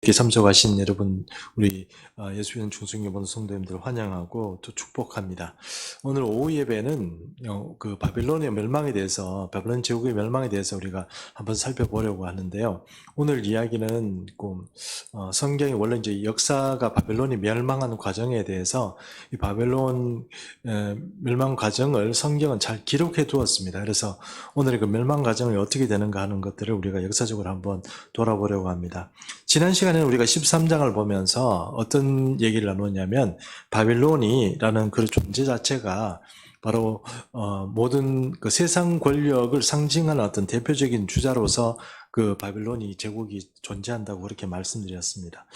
이렇게 참석하신 여러분, 우리 예수님 중생여본 성도님들 환영하고 또 축복합니다. 오늘 오후 예배는 그 바빌론의 멸망에 대해서, 바빌론 제국의 멸망에 대해서 우리가 한번 살펴보려고 하는데요. 오늘 이야기는 성경이 원래 이제 역사가 바빌론이 멸망하는 과정에 대해서 이 바빌론 멸망 과정을 성경은 잘 기록해 두었습니다. 그래서 오늘 그 멸망 과정이 어떻게 되는가 하는 것들을 우리가 역사적으로 한번 돌아보려고 합니다. 지난 시간에는 우리가 13장을 보면서 어떤 얘기를 나눴냐면 바빌론이라는 그 존재 자체가 바로 모든 그 세상 권력을 상징하는 어떤 대표적인 주자로서 그 바빌론이 제국이 존재한다고 그렇게 말씀드렸습니다.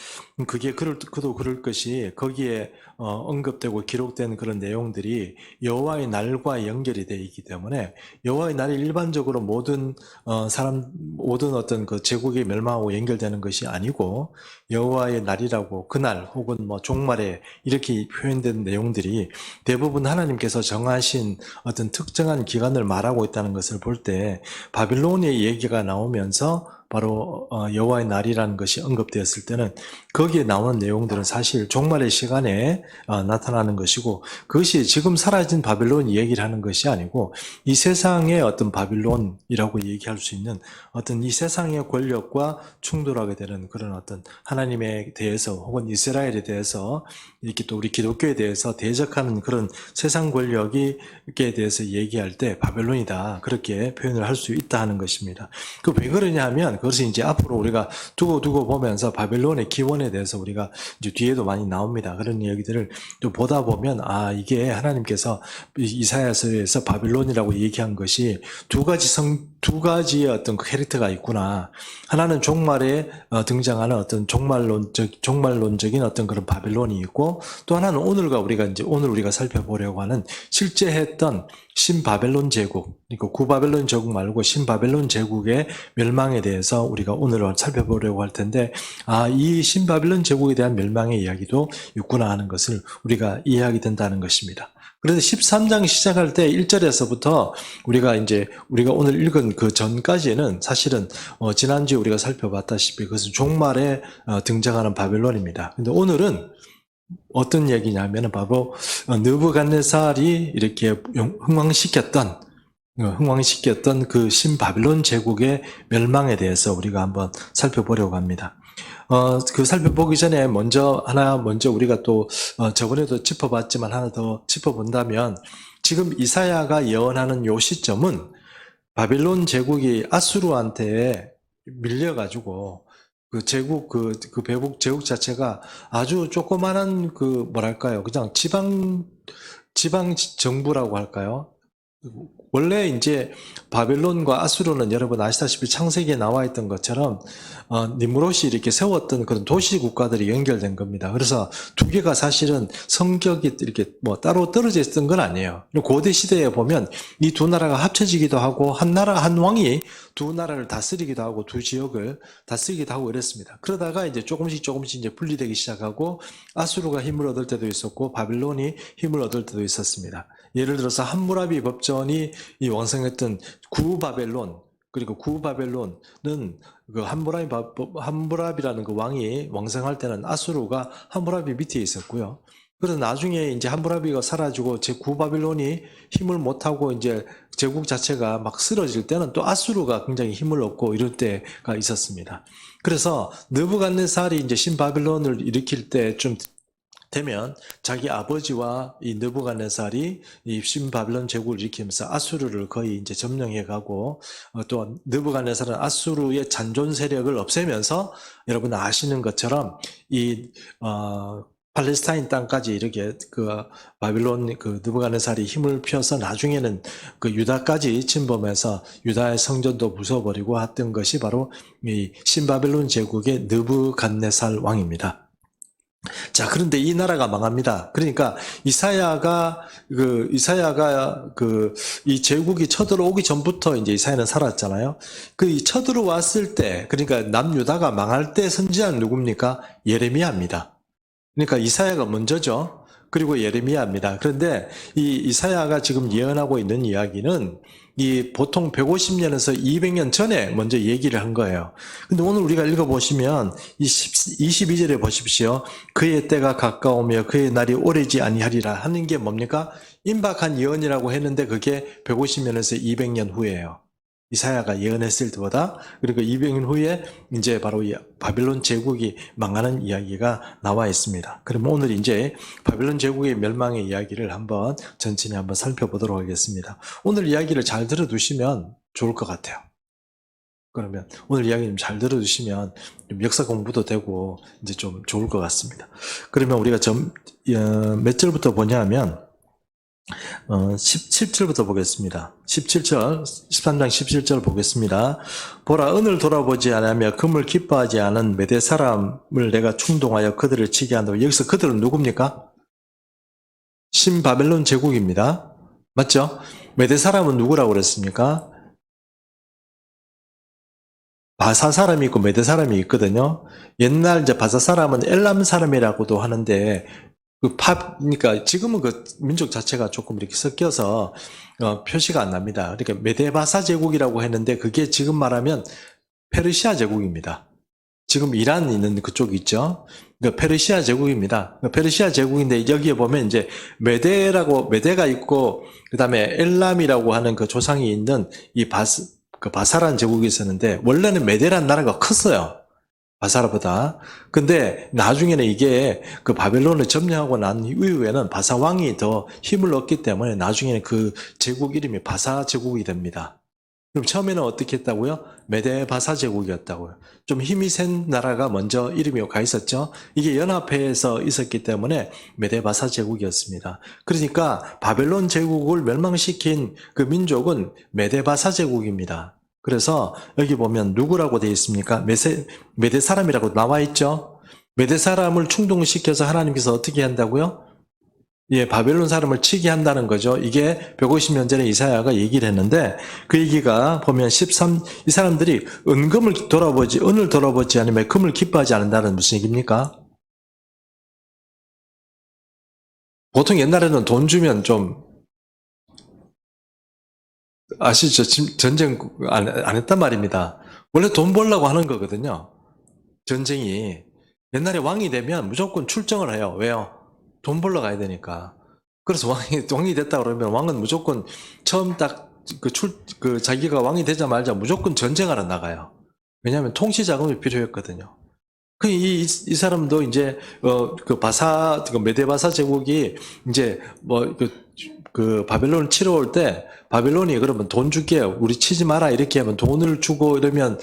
그도 그럴 것이 거기에 언급되고 기록된 그런 내용들이 여호와의 날과 연결이 되어 있기 때문에 여호와의 날이 일반적으로 모든 어떤 그 제국이 멸망하고 연결되는 것이 아니고 여호와의 날이라고 그날 혹은 뭐 종말에 이렇게 표현된 내용들이 대부분 하나님께서 정하신 어떤 특정한 기간을 말하고 있다는 것을 볼 때 바빌론의 얘기가 나오면서 바로 여호와의 날이라는 것이 언급되었을 때는 거기에 나오는 내용들은 사실 종말의 시간에 나타나는 것이고, 그것이 지금 사라진 바빌론 얘기를 하는 것이 아니고 이 세상의 어떤 바빌론이라고 얘기할 수 있는 어떤 이 세상의 권력과 충돌하게 되는 그런 어떤 하나님에 대해서 혹은 이스라엘에 대해서 이렇게 또 우리 기독교에 대해서 대적하는 그런 세상 권력에 대해서 얘기할 때 바빌론이다, 그렇게 표현을 할 수 있다 하는 것입니다. 그 왜 그러냐 하면 그것이 이제 앞으로 우리가 두고 보면서 바빌론의 기원에 대해서 우리가 이제 뒤에도 많이 나옵니다. 그런 얘기들을 또 보다 보면 이게 하나님께서 이사야서에서 바빌론이라고 얘기한 것이 두 가지의 어떤 캐릭터가 있구나. 하나는 종말에 등장하는 어떤 종말론적인 어떤 그런 바빌론이 있고, 또 하나는 오늘 우리가 살펴보려고 하는 실제 했던 신바벨론 제국, 그러니까 구바벨론 제국 말고 신바벨론 제국의 멸망에 대해서 우리가 오늘 살펴보려고 할 텐데, 이 신바벨론 제국에 대한 멸망의 이야기도 있구나 하는 것을 우리가 이해하게 된다는 것입니다. 그래서 13장 시작할 때 1절에서부터 우리가 오늘 읽은 그 전까지는 사실은 지난주에 우리가 살펴봤다시피 그것은 종말에 등장하는 바벨론입니다. 근데 오늘은 어떤 얘기냐면 바로 느부갓네살이 이렇게 흥왕시켰던 그 신바빌론 제국의 멸망에 대해서 우리가 한번 살펴보려고 합니다. 살펴보기 전에 먼저 우리가 또 저번에도 짚어봤지만 하나 더 짚어본다면, 지금 이사야가 예언하는 요 시점은 바빌론 제국이 아수르한테 밀려가지고 그 제국, 배국 제국 자체가 아주 조그만한 그냥 지방 정부라고 할까요? 원래 이제 바벨론과 아수르는 여러분 아시다시피 창세기에 나와 있던 것처럼 니므롯이 이렇게 세웠던 그런 도시 국가들이 연결된 겁니다. 그래서 두 개가 사실은 성격이 이렇게 따로 떨어져 있었던 건 아니에요. 고대 시대에 보면 이 두 나라가 합쳐지기도 하고 한 왕이 두 나라를 다스리기도 하고 두 지역을 다스리기도 하고 이랬습니다. 그러다가 이제 조금씩 이제 분리되기 시작하고 아수르가 힘을 얻을 때도 있었고 바빌론이 힘을 얻을 때도 있었습니다. 예를 들어서 함무라비 법전이 이 왕성했던 구바벨론, 그리고 구바벨론은 그 함무라비라는 그 왕이 왕성할 때는 아수르가 함무라비 밑에 있었고요. 그래서 나중에 이제 함무라비가 사라지고 구바벨론이 힘을 못하고 이제 제국 자체가 막 쓰러질 때는 또 아수르가 굉장히 힘을 얻고 이럴 때가 있었습니다. 그래서 느부갓네살이 이제 신바벨론을 일으킬 때쯤 되면 자기 아버지와 이 느부갓네살이 이 신바벨론 제국을 일으키면서 아수르를 거의 이제 점령해가고, 또 느부갓네살은 아수르의 잔존 세력을 없애면서 여러분 아시는 것처럼 이 팔레스타인 땅까지 이렇게 바빌론 느부갓네살이 힘을 펴서 나중에는 유다까지 침범해서 유다의 성전도 부숴버리고 했던 것이 바로 이 신바벨론 제국의 느부갓네살 왕입니다. 자, 그런데 이 나라가 망합니다. 그러니까 이사야가 이 제국이 쳐들어오기 전부터 이제 이사야는 살았잖아요. 쳐들어왔을 때, 그러니까 남유다가 망할 때 선지자는 누굽니까? 예레미야입니다. 그러니까 이사야가 먼저죠. 그리고 예레미야입니다. 그런데 이 이사야가 지금 예언하고 있는 이야기는 이 보통 150년에서 200년 전에 먼저 얘기를 한 거예요. 근데 오늘 우리가 읽어보시면 이 22절에 보십시오. 그의 때가 가까우며 그의 날이 오래지 아니하리라 하는 게 뭡니까? 임박한 예언이라고 했는데 그게 150년에서 200년 후예요. 이사야가 예언했을 때보다. 그리고 200년 후에 이제 바로 이 바빌론 제국이 망하는 이야기가 나와 있습니다. 그럼 오늘 이제 바빌론 제국의 멸망의 이야기를 한번 천천히 한번 살펴보도록 하겠습니다. 오늘 이야기를 잘 들어두시면 좋을 것 같아요. 그러면 오늘 이야기 좀 잘 들어두시면 좀 역사 공부도 되고 이제 좀 좋을 것 같습니다. 그러면 우리가 몇 절부터 보냐면 17절부터 보겠습니다. 17절, 13장 17절 보겠습니다. 보라, 은을 돌아보지 않으며 금을 기뻐하지 않은 메대 사람을 내가 충동하여 그들을 치게 한다고. 여기서 그들은 누굽니까? 신바벨론 제국입니다. 맞죠? 메대 사람은 누구라고 그랬습니까? 바사 사람이 있고 메대 사람이 있거든요. 옛날 이제 바사 사람은 엘람 사람이라고도 하는데 그러니까 지금은 그 민족 자체가 조금 이렇게 섞여서 표시가 안 납니다. 그러니까 메데바사 제국이라고 했는데 그게 지금 말하면 페르시아 제국입니다. 지금 이란 있는 그쪽 있죠. 그러니까 페르시아 제국입니다. 그러니까 페르시아 제국인데 여기에 보면 이제 메데가 있고 그다음에 엘람이라고 하는 그 조상이 있는 이 바사란 제국이 있었는데 원래는 메데란 나라가 컸어요. 바사라보다. 근데 나중에는 이게 그 바벨론을 점령하고 난 이후에는 바사 왕이 더 힘을 얻기 때문에 나중에는 그 제국 이름이 바사 제국이 됩니다. 그럼 처음에는 어떻게 했다고요? 메데 바사 제국이었다고요. 좀 힘이 센 나라가 먼저 이름이 가 있었죠. 이게 연합회에서 있었기 때문에 메데 바사 제국이었습니다. 그러니까 바벨론 제국을 멸망시킨 그 민족은 메데 바사 제국입니다. 그래서 여기 보면 누구라고 되어 있습니까? 메대 사람이라고 나와 있죠? 메대 사람을 충동시켜서 하나님께서 어떻게 한다고요? 예, 바벨론 사람을 치게 한다는 거죠. 이게 150년 전에 이사야가 얘기를 했는데 그 얘기가 보면 이 사람들이 은을 돌아보지 않으면 금을 기뻐하지 않는다는 무슨 얘기입니까? 보통 옛날에는 돈 주면 좀 아시죠? 전쟁 안 했단 말입니다. 원래 돈 벌려고 하는 거거든요. 전쟁이. 옛날에 왕이 되면 무조건 출정을 해요. 왜요? 돈 벌러 가야 되니까. 그래서 왕이 됐다 그러면 왕은 무조건 처음 딱 자기가 왕이 되자마자 무조건 전쟁하러 나가요. 왜냐하면 통치 자금이 필요했거든요. 이 사람도 이제, 메데바사 제국이 이제 바벨론을 치러 올 때, 바벨론이 그러면 돈 줄게, 우리 치지 마라, 이렇게 하면 돈을 주고 이러면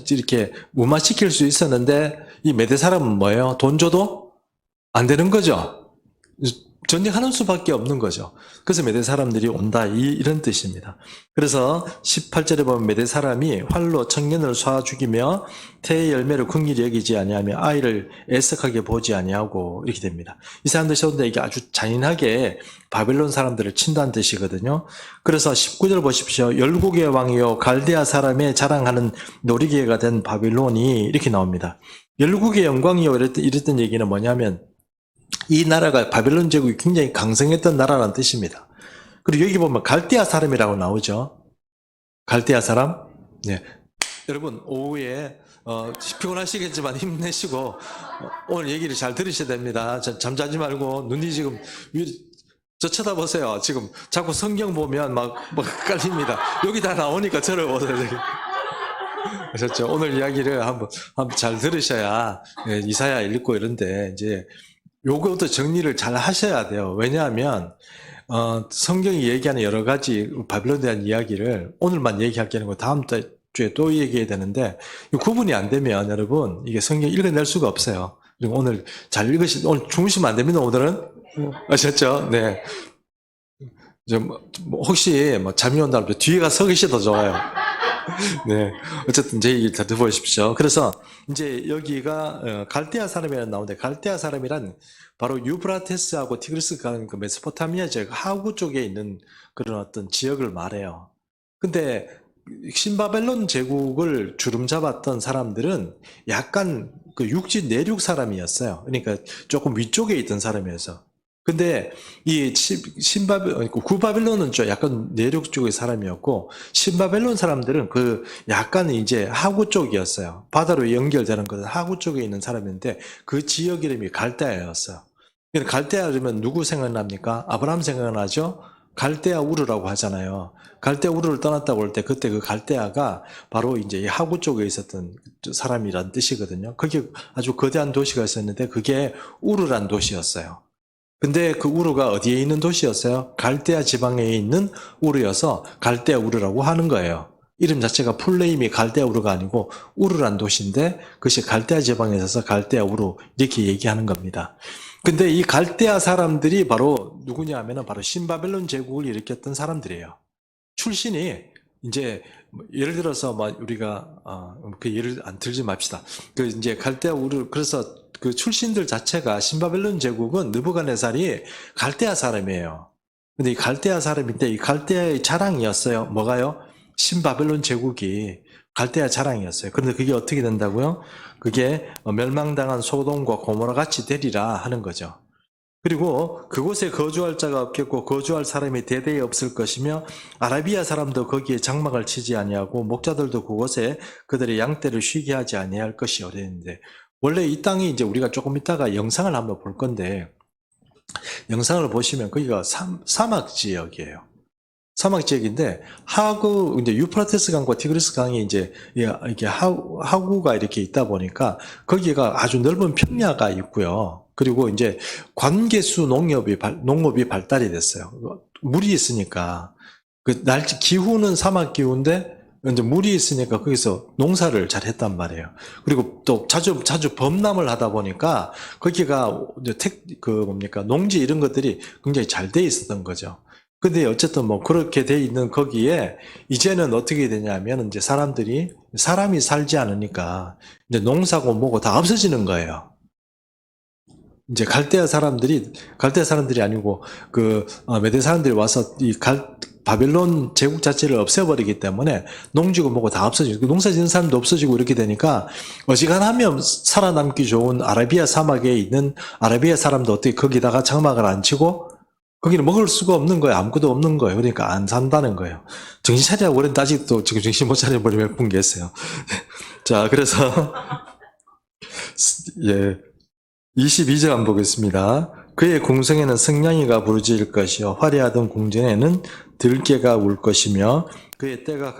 이렇게 무마시킬 수 있었는데, 이 메대 사람은 뭐예요? 돈 줘도 안 되는 거죠. 전쟁하는 수밖에 없는 거죠. 그래서 메대 사람들이 온다, 이런 뜻입니다. 그래서 18절에 보면 메대 사람이 활로 청년을 쏴 죽이며 태의 열매를 긍휼히 여기지 아니하며 아이를 애석하게 보지 아니하고 이렇게 됩니다. 이 사람들 세운데 이게 아주 잔인하게 바벨론 사람들을 친다는 뜻이거든요. 그래서 19절 보십시오. 열국의 왕이요 갈대아 사람의 자랑하는 놀이기회가 된 바벨론이 이렇게 나옵니다. 열국의 영광이요 이랬던 얘기는 뭐냐면 이 나라가 바벨론 제국이 굉장히 강성했던 나라라는 뜻입니다. 그리고 여기 보면 갈대아 사람이라고 나오죠. 갈대아 사람. 네. 여러분 오후에 피곤하시겠지만 힘내시고 오늘 얘기를 잘 들으셔야 됩니다. 잠자지 말고 눈이 지금 저 쳐다보세요. 지금 자꾸 성경 보면 막 헷갈립니다. 여기 다 나오니까 저를 보세요. 아셨죠? 오늘 이야기를 한번 잘 들으셔야 이사야 읽고 이런데 이제 요것도 정리를 잘 하셔야 돼요. 왜냐하면 성경이 얘기하는 여러 가지 바벨론에 대한 이야기를 오늘만 얘기할 게 아니고 다음 주에 또 얘기해야 되는데 구분이 안 되면 여러분 이게 성경 읽어낼 수가 없어요. 그리고 오늘 잘 오늘 주무시면 안 됩니다. 오늘은 아셨죠? 네. 혹시 잠이 온다면 뒤에 가서 서 계셔도 좋아요. 네. 어쨌든 제 얘기를 다 들어보십시오. 그래서 이제 여기가 갈대아 사람이라는 나오는데 갈대아 사람이란 바로 유브라테스하고 티그리스가 그 메소포타미아 지역 하구 쪽에 있는 그런 어떤 지역을 말해요. 근데 신바벨론 제국을 주름 잡았던 사람들은 약간 그 육지 내륙 사람이었어요. 그러니까 조금 위쪽에 있던 사람이어서 근데 이 구바빌론은 좀 약간 내륙 쪽의 사람이었고, 신바벨론 사람들은 그 약간 이제 하구 쪽이었어요. 바다로 연결되는 것은 하구 쪽에 있는 사람인데 그 지역 이름이 갈대아였어요. 갈대아 그러면 누구 생각납니까? 아브라함 생각나죠? 갈대아 우르라고 하잖아요. 갈대아 우르를 떠났다고 할 때 그때 그 갈대아가 바로 이제 이 하구 쪽에 있었던 사람이란 뜻이거든요. 그게 아주 거대한 도시가 있었는데 그게 우르란 도시였어요. 근데 그 우르가 어디에 있는 도시였어요? 갈대아 지방에 있는 우르여서 갈대아 우르라고 하는 거예요. 이름 자체가 풀네임이 갈대아 우르가 아니고 우르란 도시인데 그것이 갈대아 지방에 있어서 갈대아 우르 이렇게 얘기하는 겁니다. 근데 이 갈대아 사람들이 바로 누구냐 하면은 바로 신바벨론 제국을 일으켰던 사람들이에요. 출신이 이제 예를 들어서 막 우리가 그 예를 안 들지 맙시다. 그 이제 갈대아 우르 그래서 그 출신들 자체가 신바벨론 제국은 느부갓네살이 갈대아 사람이에요. 근데 이 갈대아 사람인데 이 갈대아의 자랑이었어요. 뭐가요? 신바벨론 제국이 갈대아 자랑이었어요. 그런데 그게 어떻게 된다고요? 그게 멸망당한 소돔과 고모라 같이 되리라 하는 거죠. 그리고 그곳에 거주할 자가 없겠고 거주할 사람이 대대에 없을 것이며 아라비아 사람도 거기에 장막을 치지 아니하고 목자들도 그곳에 그들의 양떼를 쉬게 하지 아니할 것이요 그랬는데 원래 이 땅이 이제 우리가 조금 이따가 영상을 한번 볼 건데 영상을 보시면 거기가 사막 지역이에요. 사막 지역인데 하구 이제 유프라테스 강과 티그리스 강이 이제 이게 하구가 이렇게 있다 보니까 거기가 아주 넓은 평야가 있고요. 그리고 이제 관계수 농업이 발달이 됐어요. 물이 있으니까 그 날씨 기후는 사막 기후인데 이제 물이 있으니까 거기서 농사를 잘 했단 말이에요. 그리고 또 자주 범람을 하다 보니까 거기가 이제 농지 이런 것들이 굉장히 잘 돼 있었던 거죠. 근데 어쨌든 뭐 그렇게 돼 있는 거기에 이제는 어떻게 되냐면 이제 사람이 살지 않으니까 이제 농사고 뭐고 다 없어지는 거예요. 이제 갈대아 사람들이 아니고 메대 사람들이 와서 바벨론 제국 자체를 없애버리기 때문에 농지고 뭐고 다 없어지고 농사 짓는 사람도 없어지고 이렇게 되니까 어지간하면 살아남기 좋은 아라비아 사막에 있는 아라비아 사람도 어떻게 거기다가 장막을 안 치고 거기는 먹을 수가 없는 거예요. 아무것도 없는 거예요. 그러니까 안 산다는 거예요. 정신 차리라고 그랬는데 아직도 지금 정신 못 차려버린 몇 분 계세요. 자, 그래서 예, 22절 한번 보겠습니다. 그의 궁성에는 승냥이가 부르짖을 것이요 화려하던 궁전에는 들깨가 울 것이며 그의 때가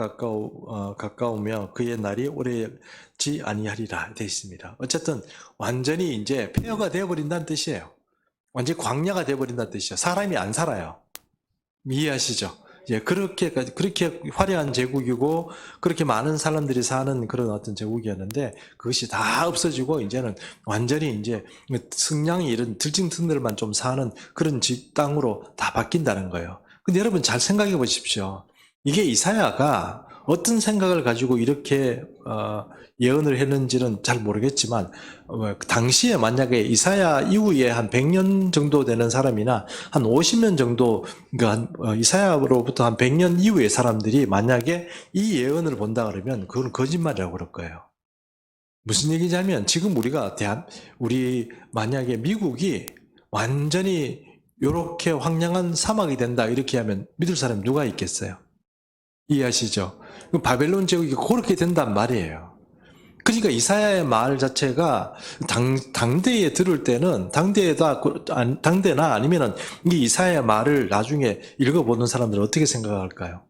가까우며 그의 날이 오래지 아니하리라 되어 있습니다. 어쨌든 완전히 이제 폐허가 되어버린다는 뜻이에요. 완전히 광야가 되어버린다는 뜻이에요. 사람이 안 살아요. 이해하시죠? 예, 그렇게 화려한 제국이고, 그렇게 많은 사람들이 사는 그런 어떤 제국이었는데, 그것이 다 없어지고, 이제는 완전히 이제 승냥이 이런 들짐승들만 좀 사는 그런 땅으로 다 바뀐다는 거예요. 근데 여러분 잘 생각해 보십시오. 이게 이사야가 어떤 생각을 가지고 이렇게 예언을 했는지는 잘 모르겠지만 당시에 만약에 이사야 이후에 한 100년 정도 되는 사람이나 한 50년 정도 그러니까 이사야로부터 한 100년 이후의 사람들이 만약에 이 예언을 본다 그러면 그건 거짓말이라고 그럴 거예요. 무슨 얘기냐면 지금 우리 만약에 미국이 완전히 이렇게 황량한 사막이 된다 이렇게 하면 믿을 사람 누가 있겠어요? 이해하시죠? 바벨론 제국이 그렇게 된단 말이에요. 그러니까 이사야의 말 자체가 당대에 들을 때는 당대나 아니면은 이 이사야의 말을 나중에 읽어보는 사람들은 어떻게 생각할까요?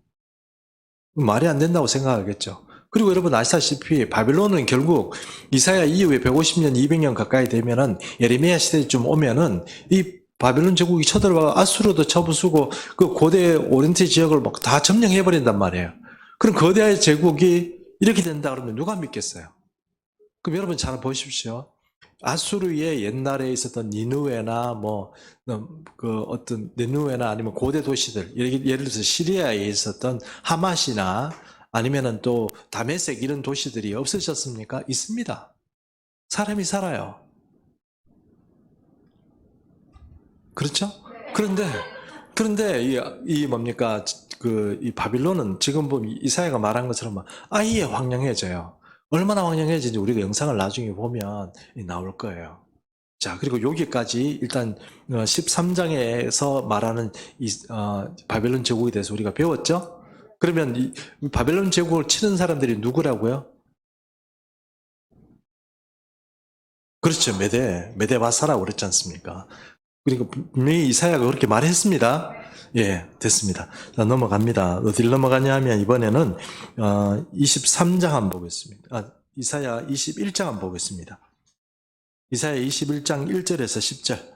말이 안 된다고 생각하겠죠. 그리고 여러분 아시다시피 바벨론은 결국 이사야 이후에 150년, 200년 가까이 되면은 예레미야 시대쯤 오면은 이 바벨론 제국이 쳐들어와 아수르도 쳐부수고 그 고대 오리엔트 지역을 막 다 점령해버린단 말이에요. 그럼 거대 제국이 이렇게 된다 그러면 누가 믿겠어요? 그럼 여러분 잘 보십시오. 아수르의 옛날에 있었던 니누에나 어떤 니누에나 아니면 고대 도시들 예를 들어서 시리아에 있었던 하맛이나 아니면은 또 다메섹 이런 도시들이 없으셨습니까? 있습니다. 사람이 살아요. 그렇죠? 그런데 이 뭡니까? 이 바빌론은 지금 보면 이사야가 말한 것처럼 아예 황량해져요. 얼마나 황량해지는지 우리가 영상을 나중에 보면 나올 거예요. 자, 그리고 여기까지 일단 13장에서 말하는 바벨론 제국에 대해서 우리가 배웠죠? 그러면 이 바벨론 제국을 치는 사람들이 누구라고요? 그렇죠. 메데 바사라고 그랬지 않습니까? 그리고 분명히 이사야가 그렇게 말했습니다. 예, 됐습니다. 자, 넘어갑니다. 어디를 넘어가냐 하면 이번에는 23장 한번 보겠습니다. 이사야 21장 한번 보겠습니다. 이사야 21장 1절에서 10절.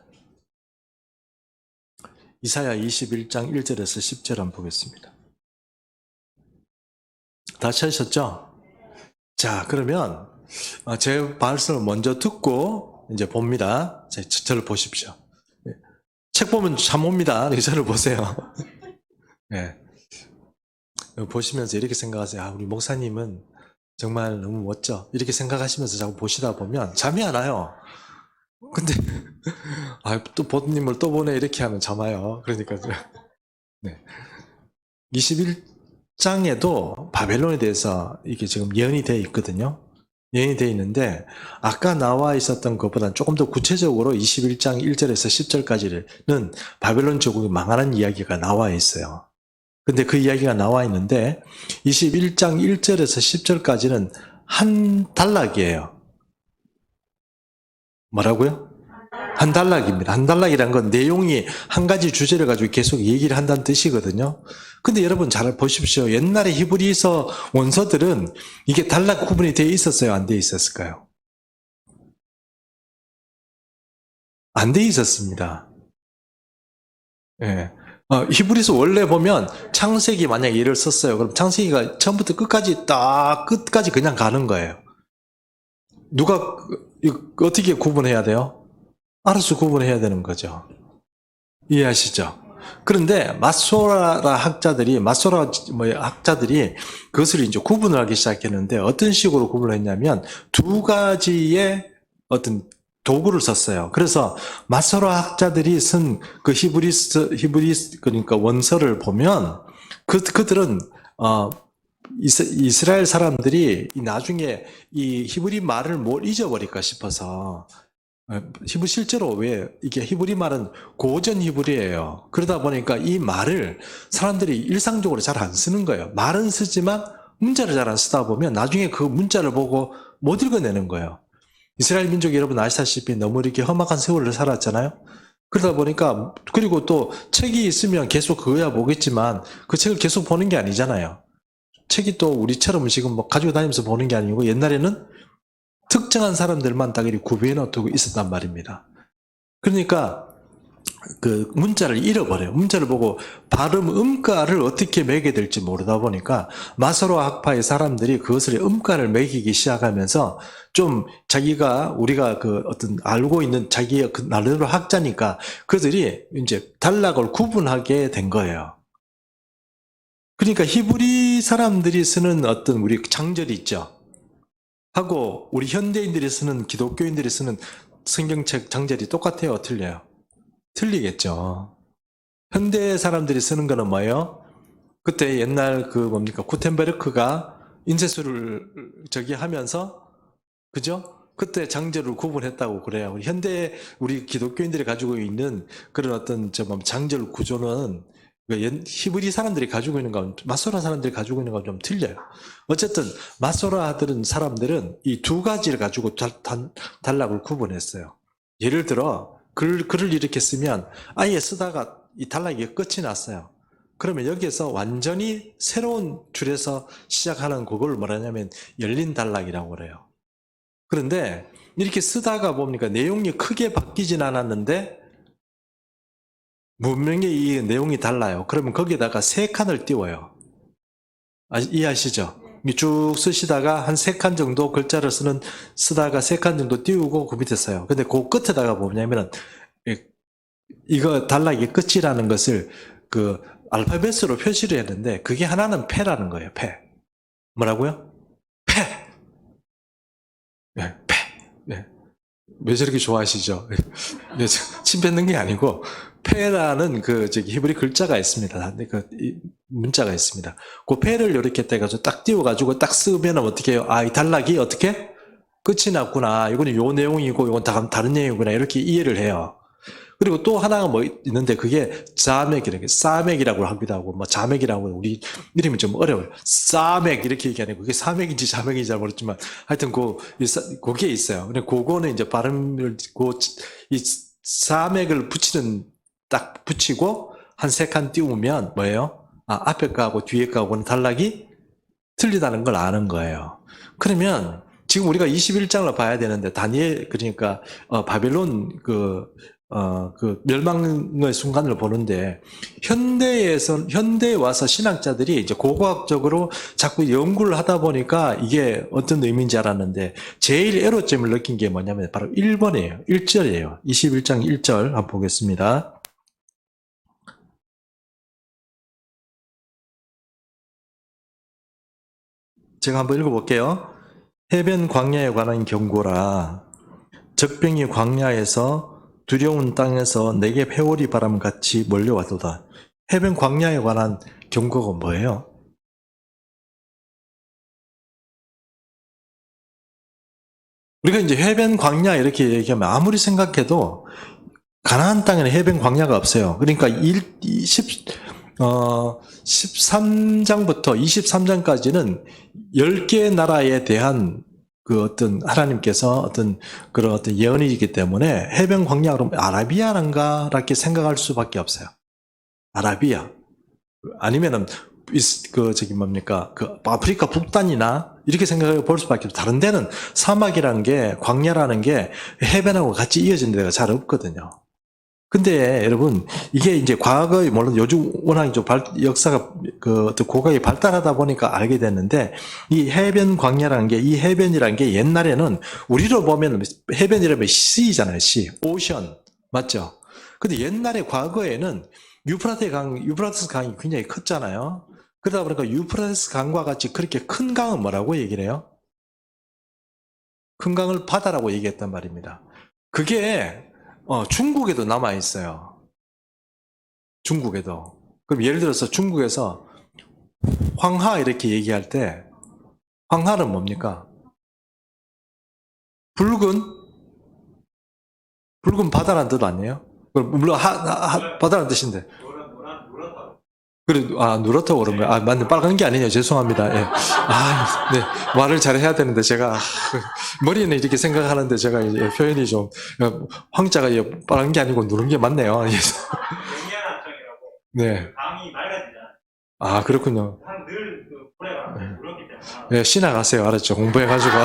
이사야 21장 1절에서 10절 한번 보겠습니다. 다 찾으셨죠? 자, 그러면 제 말씀을 먼저 듣고 이제 봅니다. 저를 보십시오. 책 보면 참 옵니다. 저를 보세요. 네. 보시면서 이렇게 생각하세요. 우리 목사님은 정말 너무 멋져. 이렇게 생각하시면서 자꾸 보시다 보면 잠이 안 와요. 근데 또 보님을 또 보내 이렇게 하면 잠 와요. 그러니까 네. 21장에도 바벨론에 대해서 이게 지금 예언이 되어 있거든요. 예언이 되어 있는데 아까 나와 있었던 것보다는 조금 더 구체적으로 21장 1절에서 10절까지는 바벨론 제국이 망하는 이야기가 나와 있어요. 근데 그 이야기가 나와 있는데 21장 1절에서 10절까지는 한 단락이에요. 뭐라고요? 한 단락입니다. 한 단락이란 건 내용이 한 가지 주제를 가지고 계속 얘기를 한다는 뜻이거든요. 근데 여러분 잘 보십시오. 옛날에 히브리서 원서들은 이게 단락 구분이 되어 있었어요? 안 되어 있었을까요? 안 되어 있었습니다. 예. 히브리서 원래 보면 창세기 만약 예를 썼어요. 그럼 창세기가 처음부터 끝까지 그냥 가는 거예요. 누가 어떻게 구분해야 돼요? 알아서 구분해야 되는 거죠. 이해하시죠? 그런데 마소라 학자들이 그것을 이제 구분을 하기 시작했는데 어떤 식으로 구분을 했냐면 두 가지의 어떤 도구를 썼어요. 그래서 마소라 학자들이 쓴 그 히브리스 그러니까 원서를 보면 그들은 이스라엘 사람들이 나중에 이 히브리 말을 뭘 잊어버릴까 싶어서 실제로 왜 이게 히브리 말은 고전 히브리예요. 그러다 보니까 이 말을 사람들이 일상적으로 잘 안 쓰는 거예요. 말은 쓰지만 문자를 잘 안 쓰다 보면 나중에 그 문자를 보고 못 읽어내는 거예요. 이스라엘 민족이 여러분 아시다시피 너무 이렇게 험악한 세월을 살았잖아요. 그러다 보니까 그리고 또 책이 있으면 계속 그거야 보겠지만 그 책을 계속 보는 게 아니잖아요. 책이 또 우리처럼 지금 뭐 가지고 다니면서 보는 게 아니고 옛날에는 특정한 사람들만 딱 이렇게 구비해 놓고 있었단 말입니다. 그러니까 그 문자를 잃어버려요. 문자를 보고 발음 음가를 어떻게 매게 될지 모르다 보니까 마소로 학파의 사람들이 그것을 음가를 매기기 시작하면서 좀 우리가 그 어떤 알고 있는 자기의 그 나름대로 학자니까 그들이 이제 단락을 구분하게 된 거예요. 그러니까 히브리 사람들이 쓰는 어떤 우리 장절이 있죠. 하고 우리 현대인들이 쓰는 기독교인들이 쓰는 성경책 장절이 똑같아요? 틀려요? 틀리겠죠. 현대 사람들이 쓰는 거는 뭐예요? 그때 옛날 구텐베르크가 인쇄술을 하면서 그죠? 그때 장절을 구분했다고 그래요. 우리 기독교인들이 가지고 있는 그런 어떤 장절 구조는 히브리 사람들이 가지고 있는 건 마소라 사람들이 가지고 있는 건 좀 틀려요. 어쨌든 마소라 사람들은 이 두 가지를 가지고 단락을 구분했어요. 예를 들어 글을 이렇게 쓰면 아예 쓰다가 이 단락이 끝이 났어요. 그러면 여기에서 완전히 새로운 줄에서 시작하는 그걸 뭐라냐면 열린 단락이라고 그래요. 그런데 이렇게 쓰다가 보니까 내용이 크게 바뀌진 않았는데 분명히 이 내용이 달라요. 그러면 거기에다가 3칸을 띄워요. 이해하시죠? 쭉 쓰시다가 한 3칸 정도 글자를 쓰다가 3칸 정도 띄우고 그 밑에 써요. 근데 그 끝에다가 뭐냐면은 이거 단락이 끝이라는 것을 그 알파벳으로 표시를 했는데 그게 하나는 패라는 거예요. 패. 뭐라고요? 패. 네, 패. 네. 왜 저렇게 좋아하시죠? 네, 침 뱉는 게 아니고 패라는 히브리 글자가 있습니다. 문자가 있습니다. 그 패를 이렇게 떼가지고 딱 띄워가지고 딱 쓰면 어떻게 해요? 이 단락이 어떻게? 끝이 났구나. 이거는 요 내용이고 이건 다른 내용이구나. 이렇게 이해를 해요. 그리고 또 하나가 뭐 있는데 그게 싸맥이라고 하기도 하고 뭐 자맥이라고 우리 이름이 좀 어려워요. 싸맥 이렇게 얘기하는 그게 사맥인지 자맥인지 잘 모르지만 하여튼 그게 있어요. 근데 그거는 이제 발음을 이 싸맥을 딱 붙이고 한 세 칸 띄우면 뭐예요? 앞에 거하고 뒤에 거하고는 단락이 틀리다는 걸 아는 거예요. 그러면 지금 우리가 21장을 봐야 되는데 다니엘 그러니까 바벨론 그 멸망의 순간을 보는데 현대에 와서 신학자들이 이제 고고학적으로 자꾸 연구를 하다 보니까 이게 어떤 의미인지 알았는데 제일 애로점을 느낀 게 뭐냐면 바로 1번이에요. 1절이에요. 21장 1절 한번 보겠습니다. 제가 한번 읽어볼게요. 해변 광야에 관한 경고라. 적병이 광야에서 두려운 땅에서 내게 회오리 바람같이 몰려와도다. 해변 광야에 관한 경고가 뭐예요? 우리가 이제 해변 광야 이렇게 얘기하면 아무리 생각해도 가나안 땅에는 해변 광야가 없어요. 그러니까 13장부터 23장까지는 10개의 나라에 대한 그 어떤 하나님께서 그런 어떤 예언이기 때문에 해변 광야 그러면 아라비아란가 이렇게 생각할 수밖에 없어요. 아라비아 아니면은 그 아프리카 북단이나 이렇게 생각해 볼 수밖에 없어요. 다른 데는 사막이라는 게 광야라는 게 해변하고 같이 이어진 데가 잘 없거든요. 근데 여러분 이게 이제 과거에 물론 요즘 워낙 좀 역사가 어떤 고각이 발달하다 보니까 알게 됐는데 이 해변 광야라는 게 이 해변이라는 게 옛날에는 우리로 보면 해변이라면 시잖아요. 시, 오션 맞죠? 근데 옛날에 과거에는 유프라테스 강이 굉장히 컸잖아요. 그러다 보니까 유프라테스 강과 같이 그렇게 큰 강은 뭐라고 얘기를 해요? 큰 강을 바다라고 얘기했단 말입니다. 그게 중국에도 남아 있어요. 중국에도. 그럼 예를 들어서 중국에서 황하 이렇게 얘기할 때 황하는 뭡니까? 붉은 바다라는 뜻 아니에요? 물론 바다라는 뜻인데. 그래, 누렇다고 그런 거야. 맞네. 빨간 게 아니네요. 죄송합니다. 예. 네. 말을 잘 해야 되는데, 제가, 머리는 이렇게 생각하는데, 제가 표현이 좀, 황자가 빨간 게 아니고 누른 게 맞네요. 영리한학정이라고 네. 강이 맑아지잖아요. 그렇군요. 늘 고래가 누렇기 때문에. 네, 신학하세요. 알았죠? 공부해가지고.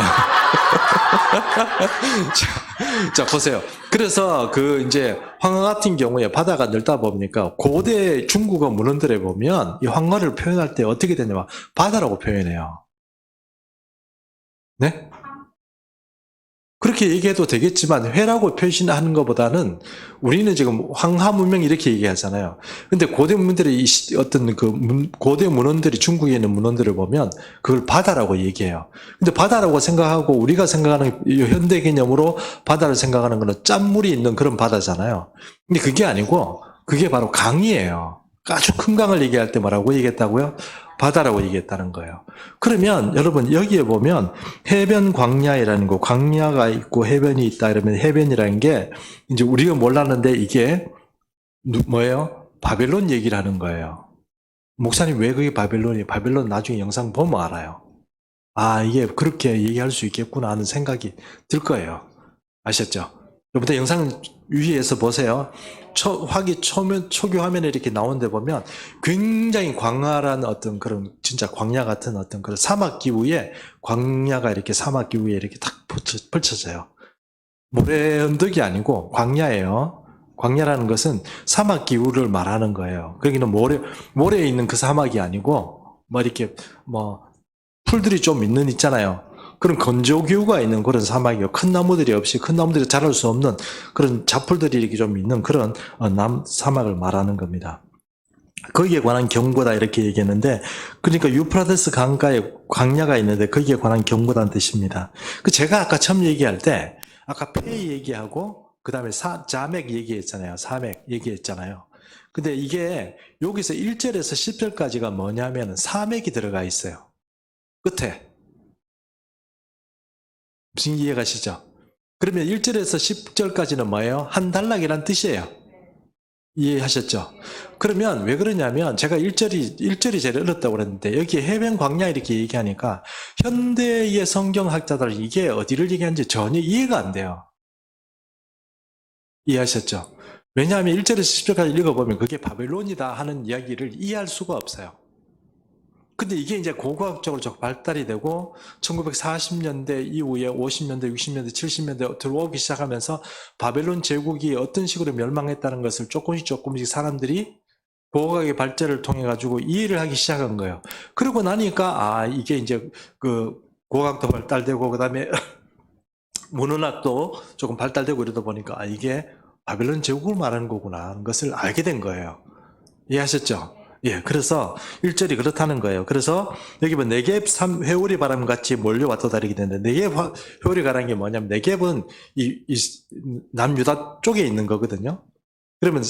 자, 보세요. 그래서 이제 황하 같은 경우에 바다가 넓다 보니까 고대 중국어 문헌들에 보면 이 황하를 표현할 때 어떻게 되냐면 바다라고 표현해요. 네? 그렇게 얘기해도 되겠지만 회라고 표시하는 것보다는 우리는 지금 황하 문명 이렇게 얘기하잖아요. 근데 고대 문명들이 고대 문헌들이 중국에 있는 문헌들을 보면 그걸 바다라고 얘기해요. 근데 바다라고 생각하고 우리가 생각하는 현대 개념으로 바다를 생각하는 거는 짠물이 있는 그런 바다잖아요. 근데 그게 아니고 그게 바로 강이에요. 아주 큰 강을 얘기할 때 뭐라고 얘기했다고요? 바다라고 얘기했다는 거예요. 그러면 여러분 여기에 보면 해변 광야이라는 거, 광야가 있고 해변이 있다 이러면 해변이라는 게 이제 우리가 몰랐는데 이게 뭐예요? 바벨론 얘기를 하는 거예요. 목사님 왜 그게 바벨론이? 바벨론 나중에 영상 보면 알아요. 이게 그렇게 얘기할 수 있겠구나 하는 생각이 들 거예요. 아셨죠? 여러분들 영상 위에서 보세요. 초교 화면에 이렇게 나오는데 보면 굉장히 광활한 어떤 그런 진짜 광야 같은 어떤 그런 사막 기후에 광야가 이렇게 사막 기후에 이렇게 딱 펼쳐져요. 모래 언덕이 아니고 광야예요. 광야라는 것은 사막 기후를 말하는 거예요. 거기는 모래에 있는 그 사막이 아니고 이렇게 풀들이 좀 있잖아요. 그런 건조기후가 있는 그런 사막이요. 큰 나무들이 없이 큰 나무들이 자랄 수 없는 그런 잡풀들이 이렇게 좀 있는 그런 사막을 말하는 겁니다. 거기에 관한 경고다 이렇게 얘기했는데 그러니까 유프라테스 강가에 광야가 있는데 거기에 관한 경고다는 뜻입니다. 제가 아까 처음 얘기할 때 아까 폐 얘기하고 그 다음에 자맥 얘기했잖아요. 사맥 얘기했잖아요. 근데 이게 여기서 1절에서 10절까지가 뭐냐면 사맥이 들어가 있어요. 끝에. 무슨 이해가시죠? 그러면 1절에서 10절까지는 뭐예요? 한 단락이란 뜻이에요. 이해하셨죠? 그러면 왜 그러냐면 제가 1절이 제일 어렵다고 그랬는데 여기 해변 광야 이렇게 얘기하니까 현대의 성경학자들은 이게 어디를 얘기하는지 전혀 이해가 안 돼요. 이해하셨죠? 왜냐하면 1절에서 10절까지 읽어보면 그게 바벨론이다 하는 이야기를 이해할 수가 없어요. 근데 이게 이제 고고학적으로 발달이 되고 1940년대 이후에 50년대, 60년대, 70년대 들어오기 시작하면서 바벨론 제국이 어떤 식으로 멸망했다는 것을 조금씩 사람들이 고고학의 발전을 통해 가지고 이해를 하기 시작한 거예요. 그러고 나니까 이게 이제 그 고고학도 발달되고 그다음에 문헌학도 조금 발달되고 이러다 보니까 이게 바벨론 제국을 말하는 거구나 하는 것을 알게 된 거예요. 이해하셨죠? 예, 그래서 1절이 그렇다는 거예요. 그래서 여기 보면 네겝 회오리 바람같이 몰려왔다 이렇게 되는데 네겝 회오리 바람이 게 뭐냐면 네겝은 이 남유다 쪽에 있는 거거든요. 그러면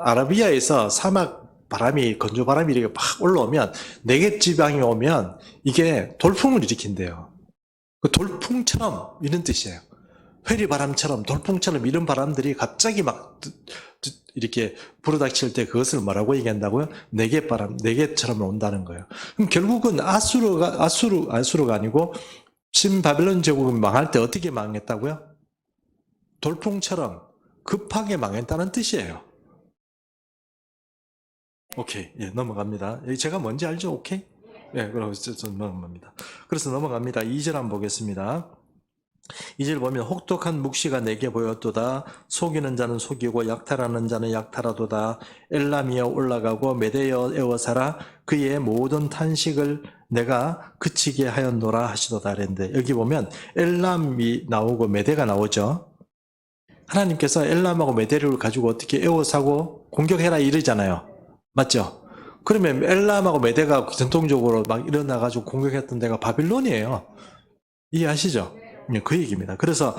아라비아에서 사막 바람이 건조 바람이 이렇게 막 올라오면 네겝 지방이 오면 이게 돌풍을 일으킨대요. 그 돌풍처럼 이런 뜻이에요. 회리바람처럼 돌풍처럼 이런 바람들이 갑자기 막 이렇게 불어닥칠 때 그것을 뭐라고 얘기한다고요? 네겝바람, 네겝처럼 온다는 거예요. 그럼 결국은 아수르가 아니고 신바벨론 제국이 망할 때 어떻게 망했다고요? 돌풍처럼 급하게 망했다는 뜻이에요. 오케이, 예, 넘어갑니다. 제가 뭔지 알죠? 오케이? 예, 그럼 넘어갑니다. 그래서 넘어갑니다. 2절 한번 보겠습니다. 2절 보면 혹독한 묵시가 내게 보였도다. 속이는 자는 속이고 약탈하는 자는 약탈하도다. 엘람이여 올라가고 메대여 에워사라. 그의 모든 탄식을 내가 그치게 하였노라 하시도다. 그랬는데 여기 보면 엘람이 나오고 메대가 나오죠. 하나님께서 엘람하고 메대를 가지고 어떻게 에워사고 공격해라 이러잖아요. 맞죠? 그러면 엘람하고 메대가 전통적으로 막 일어나가지고 공격했던 데가 바빌론이에요. 이해하시죠? 그 얘기입니다. 그래서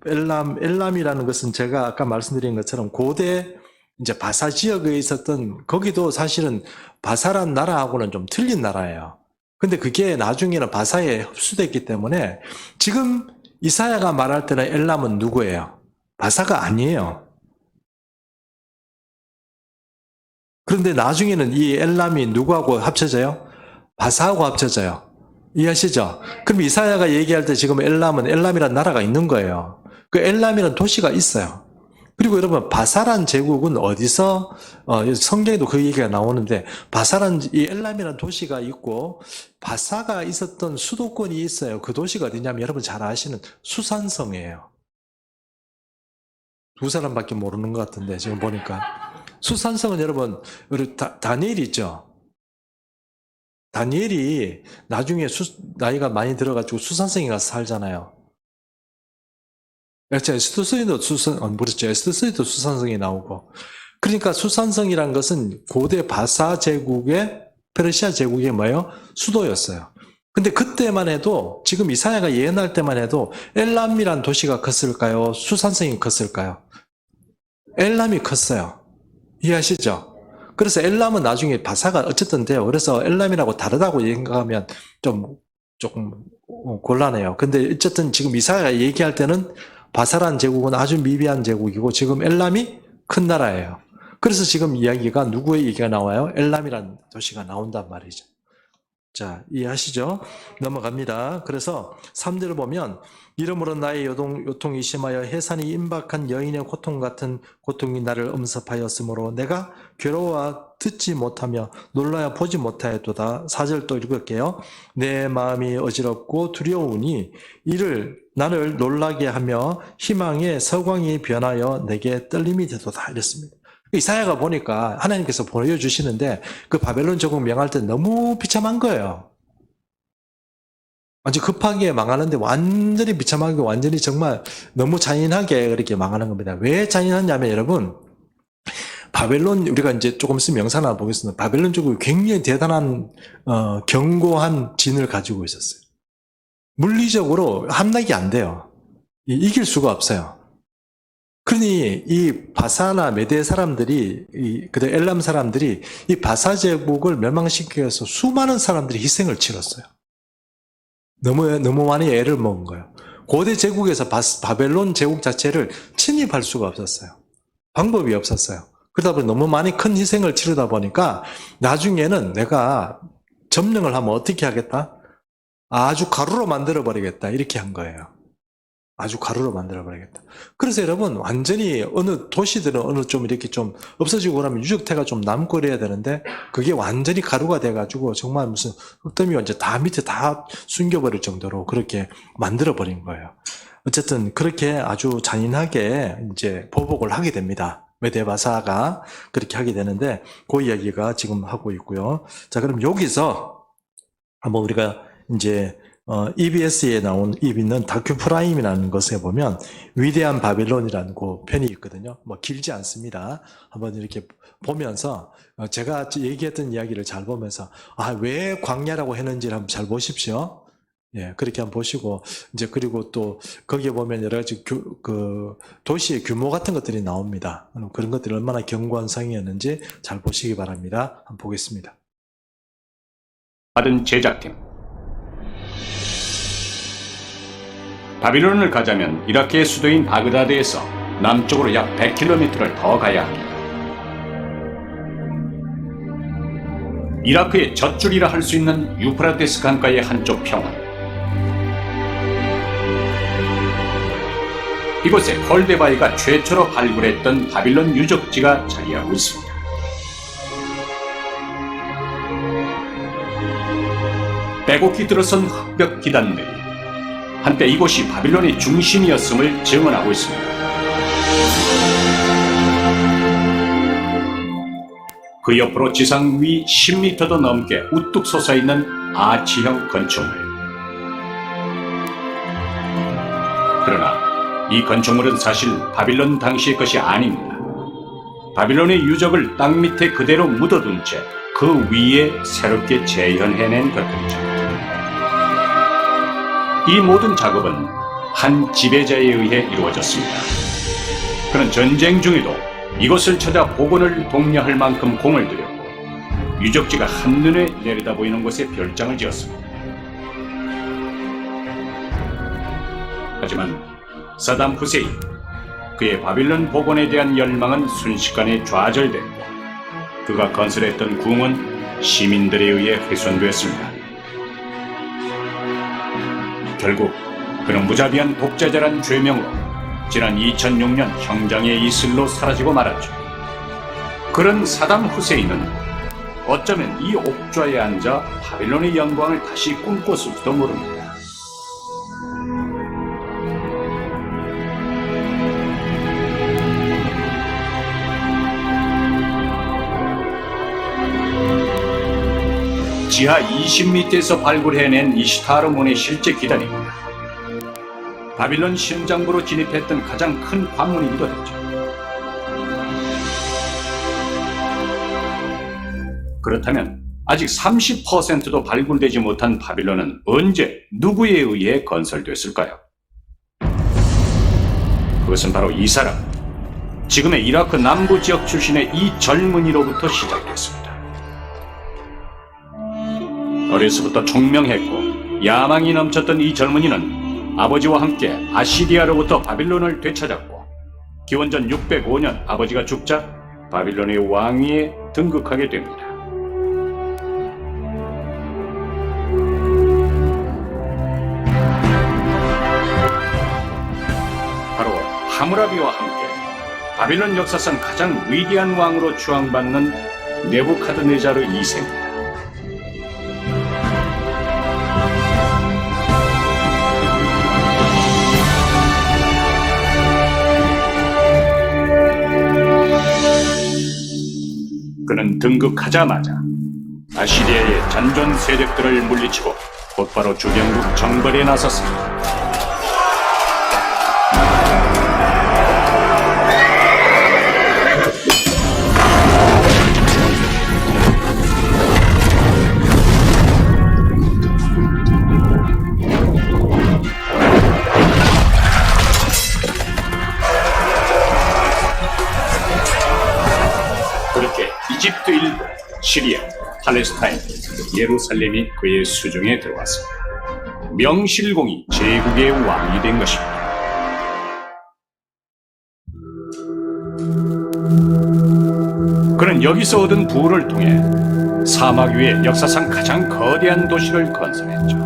엘람이라는 것은 제가 아까 말씀드린 것처럼 고대 이제 바사 지역에 있었던 거기도 사실은 바사란 나라하고는 좀 틀린 나라예요. 근데 그게 나중에는 바사에 흡수됐기 때문에 지금 이사야가 말할 때는 엘람은 누구예요? 바사가 아니에요. 그런데 나중에는 이 엘람이 누구하고 합쳐져요? 바사하고 합쳐져요. 이해하시죠? 그럼 이사야가 얘기할 때 지금 엘람이라는 나라가 있는 거예요. 그 엘람이라는 도시가 있어요. 그리고 여러분 바사란 제국은 어디서 성경에도 그 얘기가 나오는데 바사란 이 엘람이라는 도시가 있고 바사가 있었던 수도권이 있어요. 그 도시가 어디냐면 여러분 잘 아시는 수산성이에요. 두 사람밖에 모르는 것 같은데 지금 보니까 수산성은 여러분 우리 다니엘 있죠? 다니엘이 나중에 나이가 많이 들어가지고 수산성에 가서 살잖아요. 에스더서에도 에스더서에도 수산성이 나오고. 그러니까 수산성이란 것은 고대 바사 제국의 페르시아 제국의 뭐예요? 수도였어요. 근데 그때만 해도 지금 이사야가 예언할 때만 해도 엘람이란 도시가 컸을까요? 수산성이 컸을까요? 엘람이 컸어요. 이해하시죠? 그래서 엘람은 나중에 바사가 어쨌든 돼요. 그래서 엘람이라고 다르다고 생각하면 조금 곤란해요. 근데 어쨌든 지금 이사야가 얘기할 때는 바사란 제국은 아주 미비한 제국이고 지금 엘람이 큰 나라예요. 그래서 지금 이야기가 누구의 얘기가 나와요? 엘람이라는 도시가 나온단 말이죠. 자, 이해하시죠? 넘어갑니다. 그래서 3절을 보면 이러므로 나의 요통이 심하여 해산이 임박한 여인의 고통 같은 고통이 나를 엄습하였으므로 내가 괴로워 듣지 못하며 놀라야 보지 못하였도다. 4절 또 읽을게요. 내 마음이 어지럽고 두려우니 나를 놀라게 하며 희망의 서광이 변하여 내게 떨림이 되도다. 이랬습니다. 이사야가 보니까 하나님께서 보여주시는데 그 바벨론 제국 명할 때 너무 비참한 거예요. 아주 급하게 망하는데 완전히 비참하게 완전히 정말 너무 잔인하게 그렇게 망하는 겁니다. 왜 잔인하냐면 여러분 바벨론 우리가 이제 조금 있으면 영상 하나 보겠습니다. 바벨론 제국이 굉장히 대단한 견고한 진을 가지고 있었어요. 물리적으로 함락이 안 돼요. 이길 수가 없어요. 그러니 이 바사나 메대 사람들이 그 엘람 사람들이 이 바사 제국을 멸망시키기 위해서 수많은 사람들이 희생을 치렀어요. 너무 많이 애를 먹은 거예요. 고대 제국에서 바벨론 제국 자체를 침입할 수가 없었어요. 방법이 없었어요. 그러다 보니 너무 많이 큰 희생을 치르다 보니까 나중에는 내가 점령을 하면 어떻게 하겠다? 아주 가루로 만들어버리겠다. 이렇게 한 거예요. 아주 가루로 만들어버리겠다. 그래서 여러분, 완전히 어느 도시들은 어느 좀 이렇게 좀 없어지고 그러면 유적태가 좀 남고 그래야 되는데, 그게 완전히 가루가 돼가지고 정말 무슨 흙더미가 이제 다 밑에 다 숨겨버릴 정도로 그렇게 만들어버린 거예요. 어쨌든 그렇게 아주 잔인하게 이제 보복을 하게 됩니다. 메데바사가 그렇게 하게 되는데, 그 이야기가 지금 하고 있고요. 자, 그럼 여기서 한번 우리가 이제 EBS에 나온 있는 다큐 프라임이라는 것에 보면 위대한 바빌론이라는 그 편이 있거든요. 뭐 길지 않습니다. 한번 이렇게 보면서 제가 얘기했던 이야기를 잘 보면서 왜 광야라고 했는지를 한번 잘 보십시오. 예, 그렇게 한번 보시고 이제 그리고 또 거기에 보면 여러 가지 그 도시의 규모 같은 것들이 나옵니다. 그런 것들이 얼마나 견고한 성이었는지 잘 보시기 바랍니다. 한번 보겠습니다. 받은 제작팀. 바빌론을 가자면 이라크의 수도인 바그다드에서 남쪽으로 약 100km를 더 가야 합니다. 이라크의 젖줄이라 할 수 있는 유프라테스 강가의 한쪽 평원. 이곳에 콜데바이가 최초로 발굴했던 바빌론 유적지가 자리하고 있습니다. 빼곡히 들어선 흑벽 기단들이 한때 이곳이 바빌론의 중심이었음을 증언하고 있습니다. 그 옆으로 지상 위 10m도 넘게 우뚝 솟아있는 아치형 건축물. 그러나 이 건축물은 사실 바빌론 당시의 것이 아닙니다. 바빌론의 유적을 땅 밑에 그대로 묻어둔 채 그 위에 새롭게 재현해낸 것들이죠. 이 모든 작업은 한 지배자에 의해 이루어졌습니다. 그는 전쟁 중에도 이것을 찾아 복원을 독려할 만큼 공을 들였고 유적지가 한눈에 내려다 보이는 곳에 별장을 지었습니다. 하지만 사담 후세인, 그의 바빌론 복원에 대한 열망은 순식간에 좌절됐고 그가 건설했던 궁은 시민들에 의해 훼손되었습니다. 결국 그는 무자비한 독재자란 죄명으로 지난 2006년 형장의 이슬로 사라지고 말았죠. 그런 사담 후세인은 어쩌면 이 옥좌에 앉아 바빌론의 영광을 다시 꿈꿨을지도 모릅니다. 지하 20m에서 발굴해낸 이시타르 문의 실제 기단입니다. 바빌론 심장부로 진입했던 가장 큰 관문이기도 했죠. 그렇다면 아직 30%도 발굴되지 못한 바빌론은 언제 누구에 의해 건설됐을까요? 그것은 바로 이 사람, 지금의 이라크 남부 지역 출신의 이 젊은이로부터 시작됐습니다. 어려서부터 총명했고 야망이 넘쳤던 이 젊은이는 아버지와 함께 아시리아로부터 바빌론을 되찾았고 기원전 605년 아버지가 죽자 바빌론의 왕위에 등극하게 됩니다. 바로 하무라비와 함께 바빌론 역사상 가장 위대한 왕으로 추앙받는 네부카드네자르 2세입니다. 그는 등극하자마자 아시리아의 잔존 세력들을 물리치고 곧바로 주변국 정벌에 나섰습니다. 그렇게 이집트 일부, 시리아, 팔레스타인, 예루살렘이 그의 수중에 들어왔습니다. 명실공히 제국의 왕이 된 것입니다. 그는 여기서 얻은 부를 통해 사막 위에 역사상 가장 거대한 도시를 건설했죠.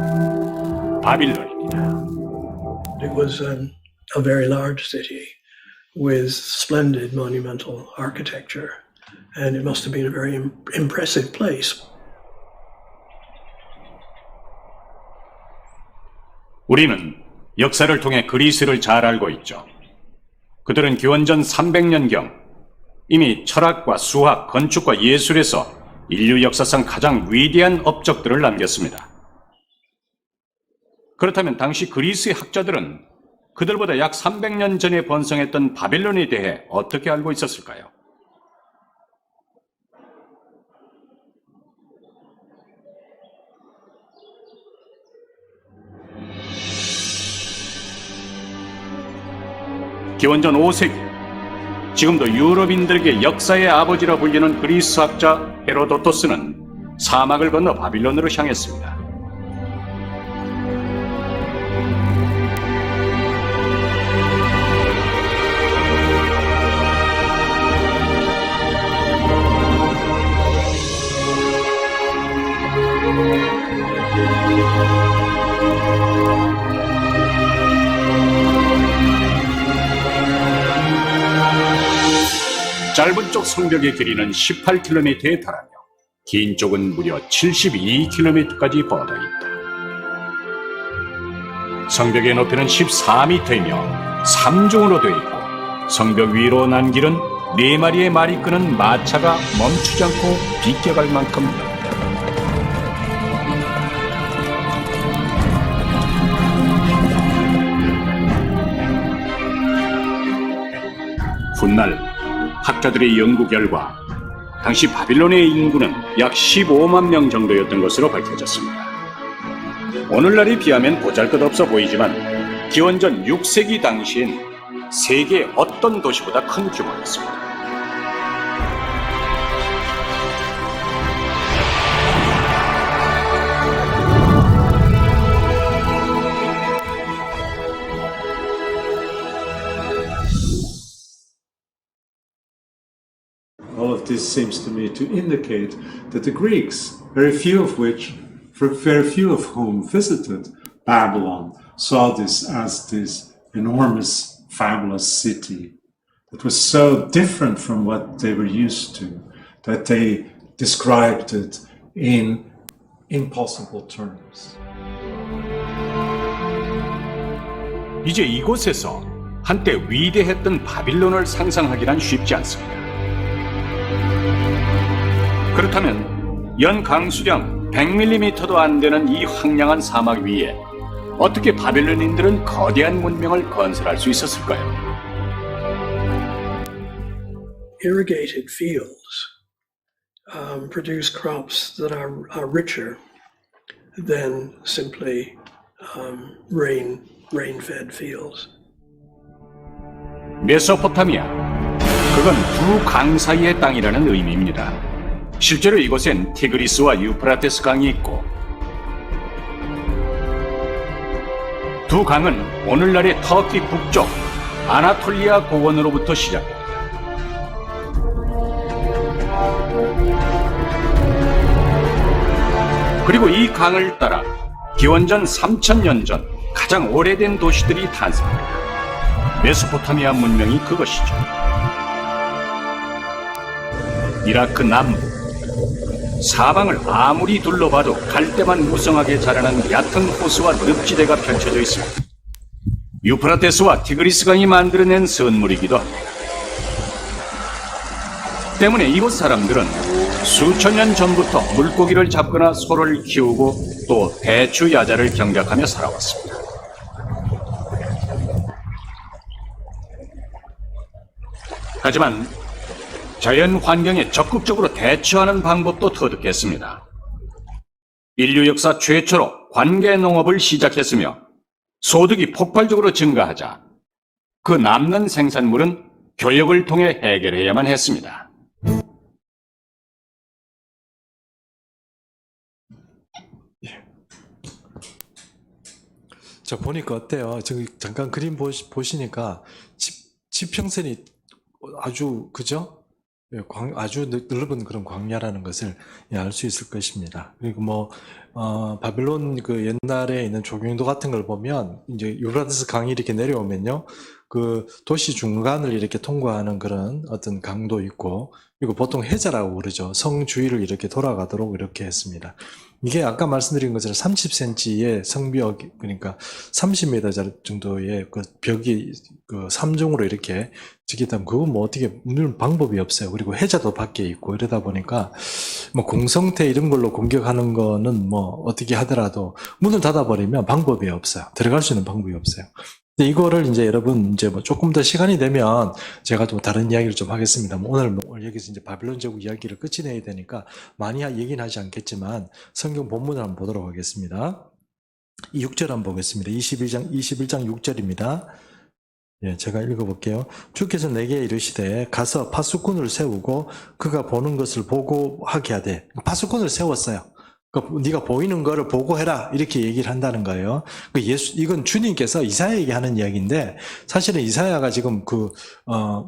바빌론입니다. It was a very large city with splendid monumental architecture, and it must have been a very impressive place. 우리는 역사를 통해 그리스를 잘 알고 있죠. 그들은 기원전 300년경 이미 철학과 수학, 건축과 예술에서 인류 역사상 가장 위대한 업적들을 남겼습니다. 그렇다면 당시 그리스의 학자들은 그들보다 약 300년 전에 번성했던 바벨론에 대해 어떻게 알고 있었을까요? 기원전 5세기, 지금도 유럽인들에게 역사의 아버지라 불리는 그리스 학자 헤로도토스는 사막을 건너 바빌론으로 향했습니다. 짧은 쪽 성벽의 길이는 18km에 달하며 긴 쪽은 무려 72km까지 뻗어 있다. 성벽의 높이는 14m이며 3중으로 되어 있고 성벽 위로 난 길은 4마리의 말이 끄는 마차가 멈추지 않고 비껴갈 만큼 넓다. 훗날 학자들의 연구 결과 당시 바빌론의 인구는 약 15만 명 정도였던 것으로 밝혀졌습니다. 오늘날에 비하면 보잘것없어 보이지만 기원전 6세기 당시엔 세계 어떤 도시보다 큰 규모였습니다. All of this seems to me to indicate that the Greeks, very few of whom visited Babylon, saw this as this enormous, fabulous city that was so different from what they were used to, that they described it in impossible terms. 이제 이곳에서 한때 위대했던 바빌론을 상상하기란 쉽지 않습니다. 그렇다면 연 강수량 100mm도 안 되는 이 황량한 사막 위에 어떻게 바벨론인들은 거대한 문명을 건설할 수 있었을까요? Irrigated fields produce crops that are richer than simply rain-fed fields. 메소포타미아, 그건 두 강 사이의 땅이라는 의미입니다. 실제로 이곳엔 티그리스와 유프라테스 강이 있고 두 강은 오늘날의 터키 북쪽 아나톨리아 고원으로부터 시작됩니다. 그리고 이 강을 따라 기원전 3000년 전 가장 오래된 도시들이 탄생합니다. 메소포타미아 문명이 그것이죠. 이라크 남부, 사방을 아무리 둘러봐도 갈대만 무성하게 자라는 얕은 호수와 늪지대가 펼쳐져 있습니다. 유프라테스와 티그리스 강이 만들어낸 선물이기도 합니다. 때문에 이곳 사람들은 수천 년 전부터 물고기를 잡거나 소를 키우고 또 대추 야자를 경작하며 살아왔습니다. 하지만 자연 환경에 적극적으로 대처하는 방법도 터득했습니다. 인류 역사 최초로 관계 농업을 시작했으며 소득이 폭발적으로 증가하자 그 남는 생산물은 교역을 통해 해결해야만 했습니다. 자, 보니까 어때요? 저기 잠깐 그림 보시니까 지평선이 아주, 그죠? 예, 아주 넓은 그런 광야라는 것을 알 수 있을 것입니다. 그리고 뭐, 바빌론 그 옛날에 있는 조경도 같은 걸 보면, 이제 유브라데스 강이 이렇게 내려오면요, 그 도시 중간을 이렇게 통과하는 그런 어떤 강도 있고, 그리고 보통 해자라고 그러죠. 성 주위를 이렇게 돌아가도록 이렇게 했습니다. 이게 아까 말씀드린 것처럼 30cm의 성벽, 그러니까 30m 정도의 그 벽이 그 3중으로 이렇게 짓겠다면 그건 뭐 어떻게 물론 방법이 없어요. 그리고 해자도 밖에 있고 이러다 보니까 뭐 공성태 이런 걸로 공격하는 거는 뭐 어떻게 하더라도 문을 닫아버리면 방법이 없어요. 들어갈 수 있는 방법이 없어요. 근데 이거를 이제 여러분 이제 뭐 조금 더 시간이 되면 제가 좀 다른 이야기를 좀 하겠습니다. 뭐 오늘 여기서 이제 바빌론 제국 이야기를 끝이 내야 되니까 많이 얘기는 하지 않겠지만 성경 본문을 한번 보도록 하겠습니다. 6절 한번 보겠습니다. 21장 6절입니다. 예, 제가 읽어볼게요. 주께서 내게 이르시되 가서 파수꾼을 세우고 그가 보는 것을 보고하게 하되, 파수꾼을 세웠어요. 그러니까 네가 보이는 거를 보고해라 이렇게 얘기를 한다는 거예요. 이건 주님께서 이사야에게 하는 이야기인데 사실은 이사야가 지금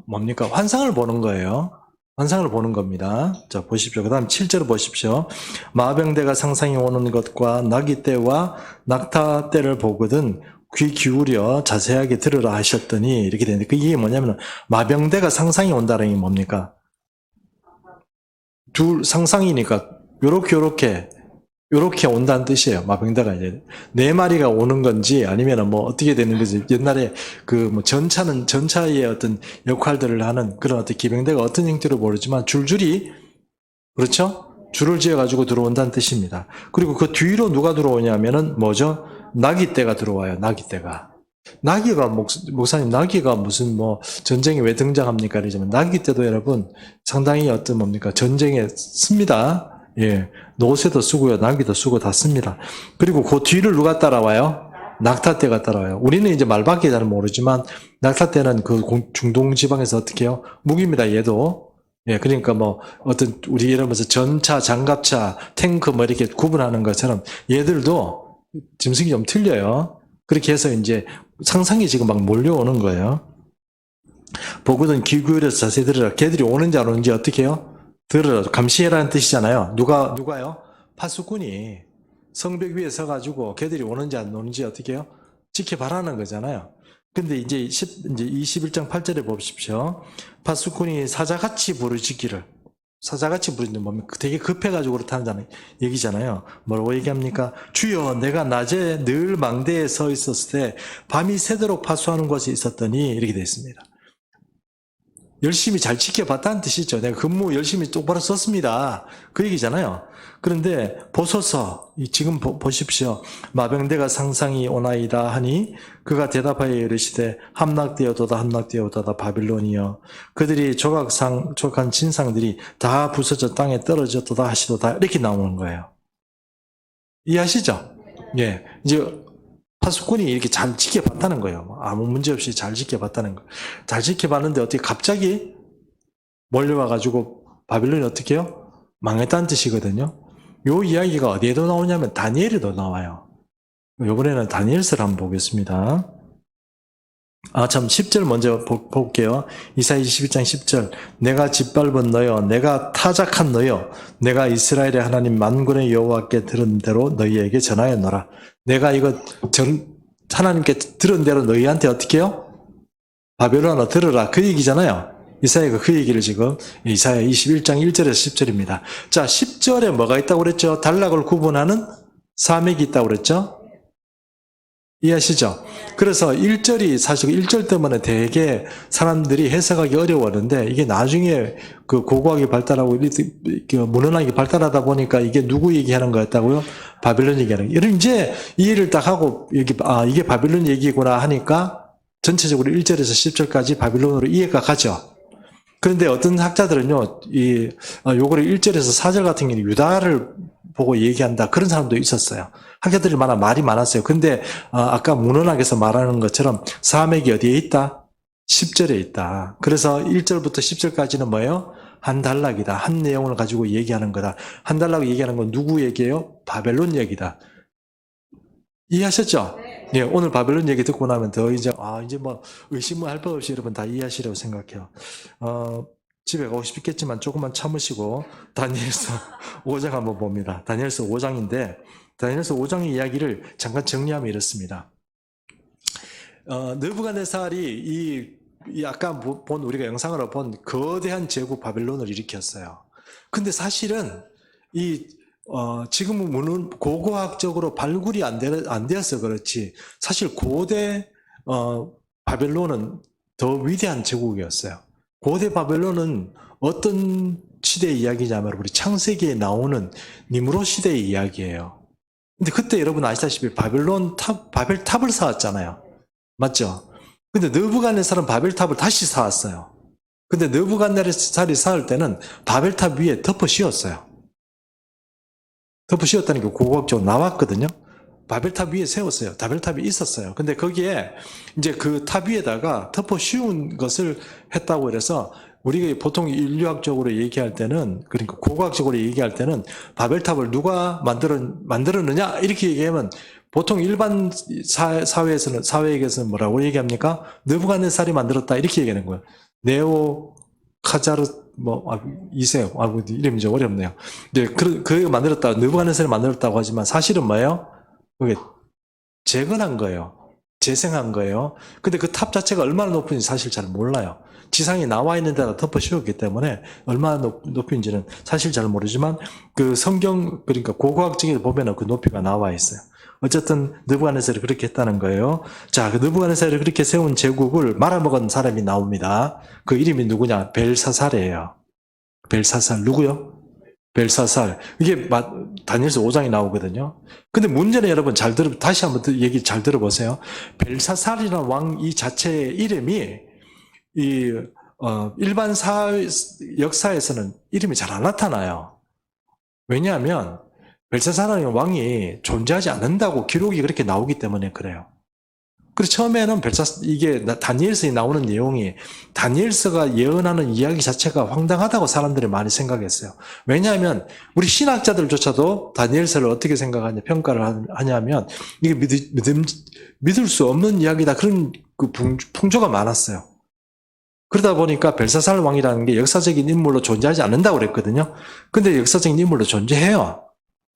뭡니까 환상을 보는 거예요. 환상을 보는 겁니다. 자, 보십시오. 그 다음 7절 보십시오. 마병대가 상상이 오는 것과 나귀 떼와 낙타 떼를 보거든 귀 기울여 자세하게 들으라 하셨더니 이렇게 되는데 이게 뭐냐면 마병대가 상상이 온다는 게 뭡니까? 상상이니까 요렇게 온다는 뜻이에요. 마병대가 이제 4마리가 오는 건지 아니면 뭐 어떻게 되는 건지 옛날에 뭐 전차의 어떤 역할들을 하는 그런 어떤 기병대가 어떤 형태로 모르지만 줄줄이 그렇죠? 줄을 지어가지고 들어온다는 뜻입니다. 그리고 그 뒤로 누가 들어오냐면은 뭐죠? 나귀떼가 들어와요. 나귀떼가. 나귀가 목사님 나귀가 무슨 뭐 전쟁에 왜 등장합니까? 이러지만 나귀떼도 여러분 상당히 어떤 뭡니까? 전쟁에 씁니다. 예, 노새도 쓰고요, 나귀도 쓰고 다 씁니다. 그리고 그 뒤를 누가 따라와요? 낙타떼가 따라와요. 우리는 이제 말밖에 잘 모르지만 낙타떼는 그 중동 지방에서 어떻게 해요? 무기입니다. 얘도. 예, 그러니까 뭐 어떤 우리 예를 들어서 전차, 장갑차, 탱크 뭐 이렇게 구분하는 것처럼 얘들도 짐승이 좀 틀려요. 그렇게 해서 이제 상상이 지금 막 몰려오는 거예요. 보거든 귀 기울여서 자세히 들으라. 걔들이 오는지 안 오는지 어떻게 해요? 들으라. 감시해라는 뜻이잖아요. 누가요? 파수꾼이 성벽 위에 서가지고 걔들이 오는지 안 오는지 어떻게 해요? 지켜봐라는 거잖아요. 근데 이제 21장 8절에 보십시오. 파수꾼이 사자같이 부르짖기를. 사자같이 부르짖는 뭡니까? 되게 급해가지고 그렇다는 얘기잖아요. 뭐라고 얘기합니까? 주여, 내가 낮에 늘 망대에 서 있었을 때 밤이 새도록 파수하는 곳에 있었더니 이렇게 되어 있습니다. 열심히 잘 지켜봤다는 뜻이죠. 내가 근무 열심히 똑바로 썼습니다. 그 얘기잖아요. 그런데 보소서, 지금 보십시오. 마병대가 상상이 오나이다 하니 그가 대답하여 이르시되 함락되었도다 바빌론이여. 그들이 조각한 진상들이 다 부서져 땅에 떨어졌도다 하시도다. 이렇게 나오는 거예요. 이해하시죠? 예. 이제 파수꾼이 이렇게 잘 지켜봤다는 거예요. 아무 문제 없이 잘 지켜봤다는 거예요. 잘 지켜봤는데 어떻게 갑자기 몰려와가지고 바빌론이 어떻게 해요? 망했다는 뜻이거든요. 요 이야기가 어디에도 나오냐면 다니엘에도 나와요. 이번에는 다니엘서를 한번 보겠습니다. 10절 먼저 볼게요. 이사야 21장 10절. 내가 짓밟은 너여, 내가 타작한 너여, 내가 이스라엘의 하나님 만군의 여호와께 들은 대로 너희에게 전하였노라. 내가 이거 하나님께 들은 대로 너희한테 어떻게 해요? 바벨론아 들으라. 그 얘기잖아요. 이사야가 그 얘기를 지금 이사야 21장 1절에서 10절입니다. 자, 10절에 뭐가 있다고 그랬죠? 단락을 구분하는 사맥이 있다고 그랬죠? 이해하시죠? 그래서 1절이 사실 1절 때문에 되게 사람들이 해석하기 어려웠는데 이게 나중에 그 고고하게 발달하고 문헌하게 발달하다 보니까 이게 누구 얘기하는 거였다고요? 바빌론 얘기하는 거. 이제 이해를 딱 하고 이게 바빌론 얘기구나 하니까 전체적으로 1절에서 10절까지 바빌론으로 이해가 가죠. 그런데 어떤 학자들은요, 요거를 1절에서 4절 같은 경우는 유다를 보고 얘기한다. 그런 사람도 있었어요. 학자들이 말이 많았어요. 근데, 아까 문헌학에서 말하는 것처럼 사맥이 어디에 있다? 10절에 있다. 그래서 1절부터 10절까지는 뭐예요? 한 단락이다. 한 내용을 가지고 얘기하는 거다. 한 단락 얘기하는 건 누구 얘기예요? 바벨론 얘기다. 이해하셨죠? 예, 오늘 바벨론 얘기 듣고 나면 더 이제 뭐 의심할 법 없이 여러분 다 이해하시라고 생각해요. 집에 가고 싶겠지만 조금만 참으시고 다니엘서 5장 한번 봅니다. 다니엘서 5장인데 다니엘서 5장의 이야기를 잠깐 정리하면 이렇습니다. 느부갓네살이 이 아까 본 우리가 영상으로 본 거대한 제국 바벨론을 일으켰어요. 근데 사실은 지금은 고고학적으로 발굴이 안 되어서 그렇지 사실 고대 바벨론은 더 위대한 제국이었어요. 고대 바벨론은 어떤 시대의 이야기냐면 우리 창세기에 나오는 니므롯 시대의 이야기예요. 근데 그때 여러분 아시다시피 바벨탑을 쌓았잖아요. 맞죠? 근데 느부갓네살은 바벨탑을 다시 쌓았어요. 근데 느부갓네살이 쌓을 때는 바벨탑 위에 덮어 씌웠어요. 덮어 씌웠다는 게 고고학적으로 나왔거든요. 바벨탑 위에 세웠어요. 바벨탑이 있었어요. 근데 거기에 이제 그 탑 위에다가 덮어 씌운 것을 했다고 그래서 우리가 보통 인류학적으로 얘기할 때는 그러니까 고고학적으로 얘기할 때는 바벨탑을 누가 만들었느냐 이렇게 얘기하면 보통 일반 사회에서는 뭐라고 얘기합니까? 느부갓네살이 만들었다 이렇게 얘기하는 거예요. 네오카자르 이세 이름이 좀 어렵네요. 네, 그 만들었다 느부갓네살이 만들었다고 하지만 사실은 뭐예요? 그게 재건한 거예요. 재생한 거예요. 근데 그 탑 자체가 얼마나 높은지 사실 잘 몰라요. 지상에 나와 있는 데다 덮어 씌웠기 때문에 얼마나 높은지는 사실 잘 모르지만 그 성경 그러니까 고고학적에 보면은 그 높이가 나와 있어요. 어쨌든 느부갓네살이 그렇게 했다는 거예요. 자, 그 느부갓네살이 그렇게 세운 제국을 말아먹은 사람이 나옵니다. 그 이름이 누구냐? 벨사살이에요. 벨사살 누구요? 벨사살. 이게 다니엘서 5장에 나오거든요. 근데 문제는 여러분 다시 한번 얘기 잘 들어보세요. 벨사살이라는 왕 이 자체의 이름이 일반 역사에서는 이름이 잘 안 나타나요. 왜냐하면 벨사살이라는 왕이 존재하지 않는다고 기록이 그렇게 나오기 때문에 그래요. 그래서 처음에는 이게 다니엘서에 나오는 내용이 다니엘서가 예언하는 이야기 자체가 황당하다고 사람들이 많이 생각했어요. 왜냐하면 우리 신학자들조차도 다니엘서를 어떻게 생각하냐 평가를 하냐면 이게 믿을 수 없는 이야기다 그런 그 풍조가 많았어요. 그러다 보니까 벨사살 왕이라는 게 역사적인 인물로 존재하지 않는다고 그랬거든요. 근데 역사적인 인물로 존재해요.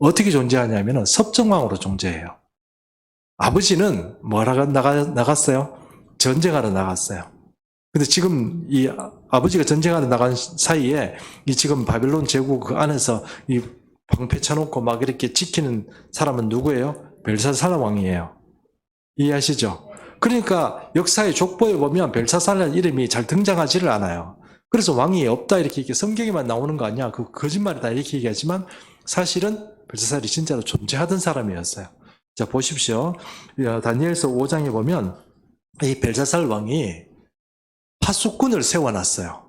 어떻게 존재하냐면 섭정왕으로 존재해요. 아버지는 뭐하러 나갔어요? 전쟁하러 나갔어요. 근데 지금 이 아버지가 전쟁하러 나간 사이에 이 지금 바벨론 제국 그 안에서 이 방패 쳐놓고 막 이렇게 지키는 사람은 누구예요? 벨사살 왕이에요. 이해하시죠? 그러니까 역사의 족보에 보면 벨사살이라는 이름이 잘 등장하지를 않아요. 그래서 왕이 없다 이렇게 성경에만 나오는 거 아니야? 그 거짓말이다 이렇게 얘기하지만 사실은 벨사살이 진짜로 존재하던 사람이었어요. 자, 보십시오. 다니엘서 5장에 보면 이 벨사살 왕이 파수꾼을 세워놨어요.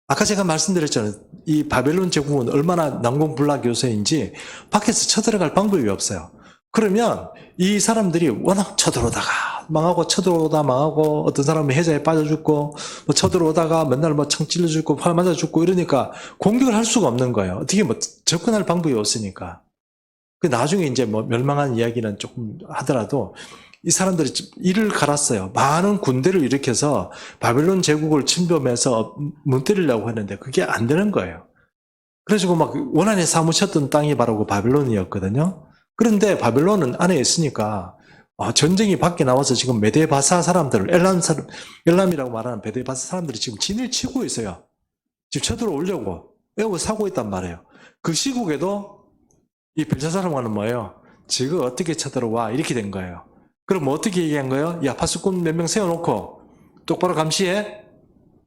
아까 제가 말씀드렸잖아요. 이 바벨론 제국은 얼마나 난공불락요새인지 밖에서 쳐들어갈 방법이 없어요. 그러면 이 사람들이 워낙 쳐들어오다가 망하고 어떤 사람은 해자에 빠져 죽고 뭐 쳐들어오다가 맨날 뭐 창 찔러 죽고 활 맞아 죽고 이러니까 공격을 할 수가 없는 거예요. 어떻게 뭐 접근할 방법이 없으니까. 나중에 이제 뭐 멸망한 이야기는 조금 하더라도 이 사람들이 이를 갈았어요. 많은 군대를 일으켜서 바벨론 제국을 침범해서 무너뜨리려고 했는데 그게 안 되는 거예요. 그래가지고 막 원한에 사무쳤던 땅이 바로 그 바벨론이었거든요. 그런데 바벨론은 안에 있으니까 전쟁이 밖에 나와서 지금 메데바사 사람들, 엘람이라고 말하는 메데바사 사람들이 지금 진을 치고 있어요. 지금 쳐들어오려고 사고 있단 말이에요. 그 시국에도 이 벨사살 왕은 뭐예요? 지금 어떻게 쳐들어와? 이렇게 된 거예요. 그럼 뭐 어떻게 얘기한 거예요? 야, 파수꾼 몇 명 세워놓고 똑바로 감시해?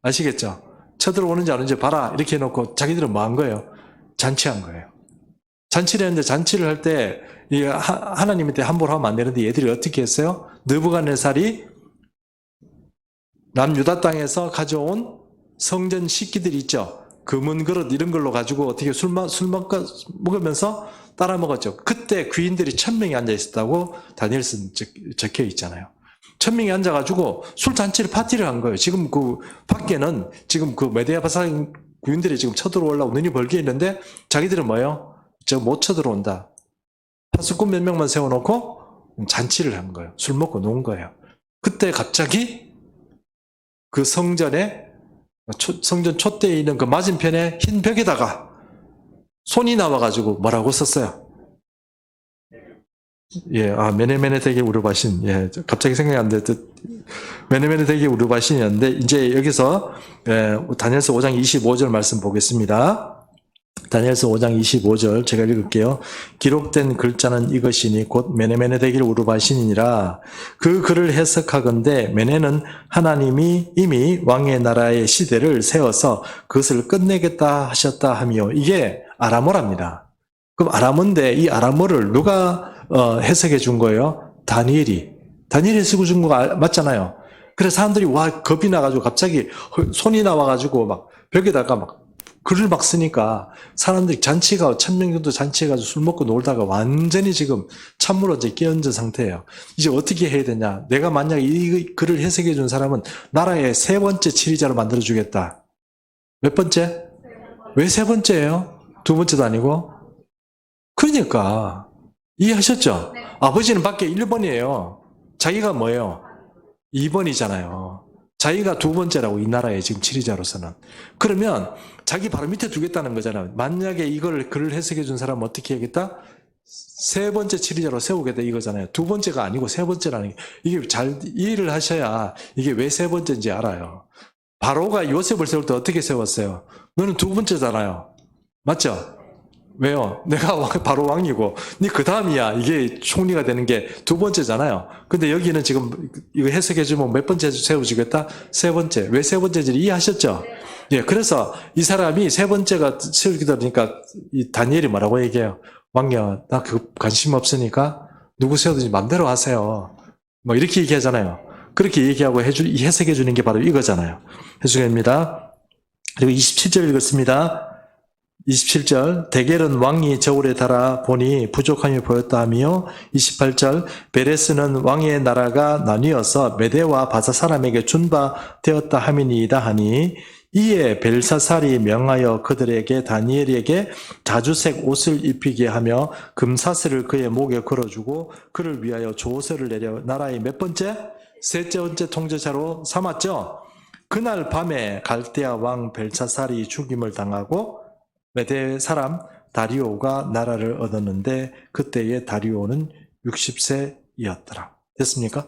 아시겠죠? 쳐들어오는지 안 오는지 봐라. 이렇게 해놓고 자기들은 뭐 한 거예요? 잔치한 거예요. 잔치를 했는데 잔치를 할 때 하나님한테 함부로 하면 안 되는데 얘들이 어떻게 했어요? 느부갓네살이 남유다 땅에서 가져온 성전 식기들 있죠? 금은 그릇 이런 걸로 가지고 어떻게 술 먹으면서 따라 먹었죠. 그때 귀인들이 1000명이 앉아 있었다고 다니엘서 적혀 있잖아요. 1000명이 앉아가지고 술 잔치를 파티를 한 거예요. 지금 그 밖에는 지금 그 메데바사 귀인들이 지금 쳐들어오려고 눈이 벌게 있는데 자기들은 뭐예요? 저 못 쳐들어온다. 파수꾼 몇 명만 세워놓고 잔치를 한 거예요. 술 먹고 논 거예요. 그때 갑자기 그 성전에 성전 촛대에 있는 그 맞은편에 흰 벽에다가 손이 나와가지고 뭐라고 썼어요? 예, 메네메네 대게 우르바신. 예, 갑자기 생각이 안 돼. 메네메네 대게 우르바신이었는데, 이제 여기서, 다니엘서 5장 25절 말씀 보겠습니다. 다니엘서 5장 25절 제가 읽을게요. 기록된 글자는 이것이니 곧 메네메네 대기를 우르바신이니라. 그 글을 해석하건대 메네는 하나님이 이미 왕의 나라의 시대를 세워서 그것을 끝내겠다 하셨다 하며, 이게 아람어랍니다. 그럼 아람어인데 이 아람어를 누가 해석해 준 거예요? 다니엘이 쓰고 준 거 맞잖아요. 그래서 사람들이 와 겁이 나가지고 갑자기 손이 나와가지고 막 벽에다가 막 글을 막 쓰니까 사람들이 잔치가 1000명 정도 잔치해가지고 술 먹고 놀다가 완전히 지금 찬물로 이제 깨어진 상태예요. 이제 어떻게 해야 되냐? 내가 만약에 이 글을 해석해 준 사람은 나라의 세 번째 치리자로 만들어 주겠다. 몇 번째? 왜 세 번째예요? 두 번째도 아니고? 그러니까 이해하셨죠? 아버지는 밖에 1번이에요. 자기가 뭐예요? 2번이잖아요. 자기가 두 번째라고, 이 나라의 지금 치리자로서는. 그러면 자기 바로 밑에 두겠다는 거잖아요. 만약에 이걸 글을 해석해 준 사람은 어떻게 해야겠다? 세 번째 치리자로 세우겠다 이거잖아요. 두 번째가 아니고 세 번째라는 게, 이게 잘 이해를 하셔야 이게 왜 세 번째인지 알아요. 바로가 요셉을 세울 때 어떻게 세웠어요? 너는 두 번째잖아요. 맞죠? 왜요? 내가 바로 왕이고 네 그 다음이야. 이게 총리가 되는 게 두 번째잖아요. 근데 여기는 지금 이거 해석해주면 몇 번째 세워주겠다? 세 번째. 왜 세 번째인지 이해하셨죠? 예, 그래서 이 사람이 세 번째가 세우기다 보니까 이 다니엘이 뭐라고 얘기해요? 왕이야, 나 그 관심 없으니까 누구 세우든지 맘대로 하세요. 뭐 이렇게 얘기하잖아요. 그렇게 얘기하고 해석해 주는 게 바로 이거잖아요. 해석입니다. 그리고 27절 읽었습니다. 27절 데겔은 왕이 저울에 달아 보니 부족함이 보였다 하며 28절 베레스는 왕의 나라가 나뉘어서 메대와 바사 사람에게 준바되었다 함이니이다 하니 이에 벨사살이 명하여 그들에게 다니엘에게 자주색 옷을 입히게 하며 금사슬을 그의 목에 걸어주고 그를 위하여 조서를 내려 나라의 몇 번째? 셋째 번째 통제자로 삼았죠. 그날 밤에 갈대아 왕 벨사살이 죽임을 당하고 메대 사람 다리오가 나라를 얻었는데 그때의 다리오는 60세이었더라. 됐습니까?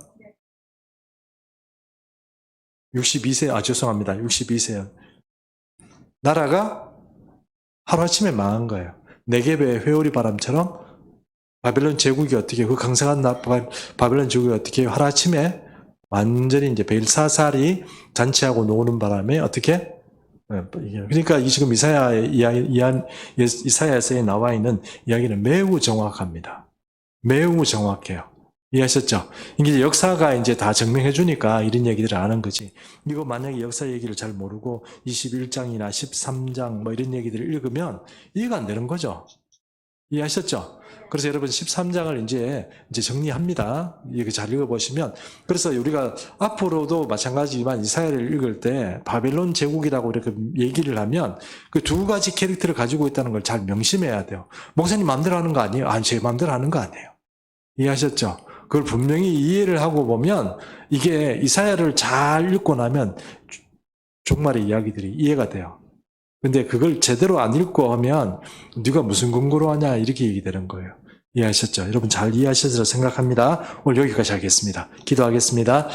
62세, 죄송합니다. 62세요. 나라가 하루아침에 망한 거예요. 네겝의 회오리 바람처럼 바벨론 제국이 어떻게, 그 강성한 바벨론 제국이 어떻게 하루아침에 완전히 이제 벨사살이 잔치하고 노는 바람에 어떻게? 그러니까 지금 이사야서에 나와 있는 이야기는 매우 정확합니다. 매우 정확해요. 이해하셨죠? 이게 역사가 이제 다 증명해 주니까 이런 얘기들을 아는 거지. 이거 만약에 역사 얘기를 잘 모르고 21장이나 13장 뭐 이런 얘기들을 읽으면 이해가 안 되는 거죠. 이해하셨죠? 그래서 여러분 13장을 이제 정리합니다. 이렇게 잘 읽어보시면. 그래서 우리가 앞으로도 마찬가지지만 이사야를 읽을 때 바벨론 제국이라고 이렇게 얘기를 하면 그 두 가지 캐릭터를 가지고 있다는 걸 잘 명심해야 돼요. 목사님 마음대로 하는 거 아니에요? 아니, 제 마음대로 하는 거 아니에요. 이해하셨죠? 그걸 분명히 이해를 하고 보면 이게 이사야를 잘 읽고 나면 종말의 이야기들이 이해가 돼요. 근데 그걸 제대로 안 읽고 하면 네가 무슨 근거로 하냐 이렇게 얘기되는 거예요. 이해하셨죠? 여러분 잘 이해하셨으리라 생각합니다. 오늘 여기까지 하겠습니다. 기도하겠습니다.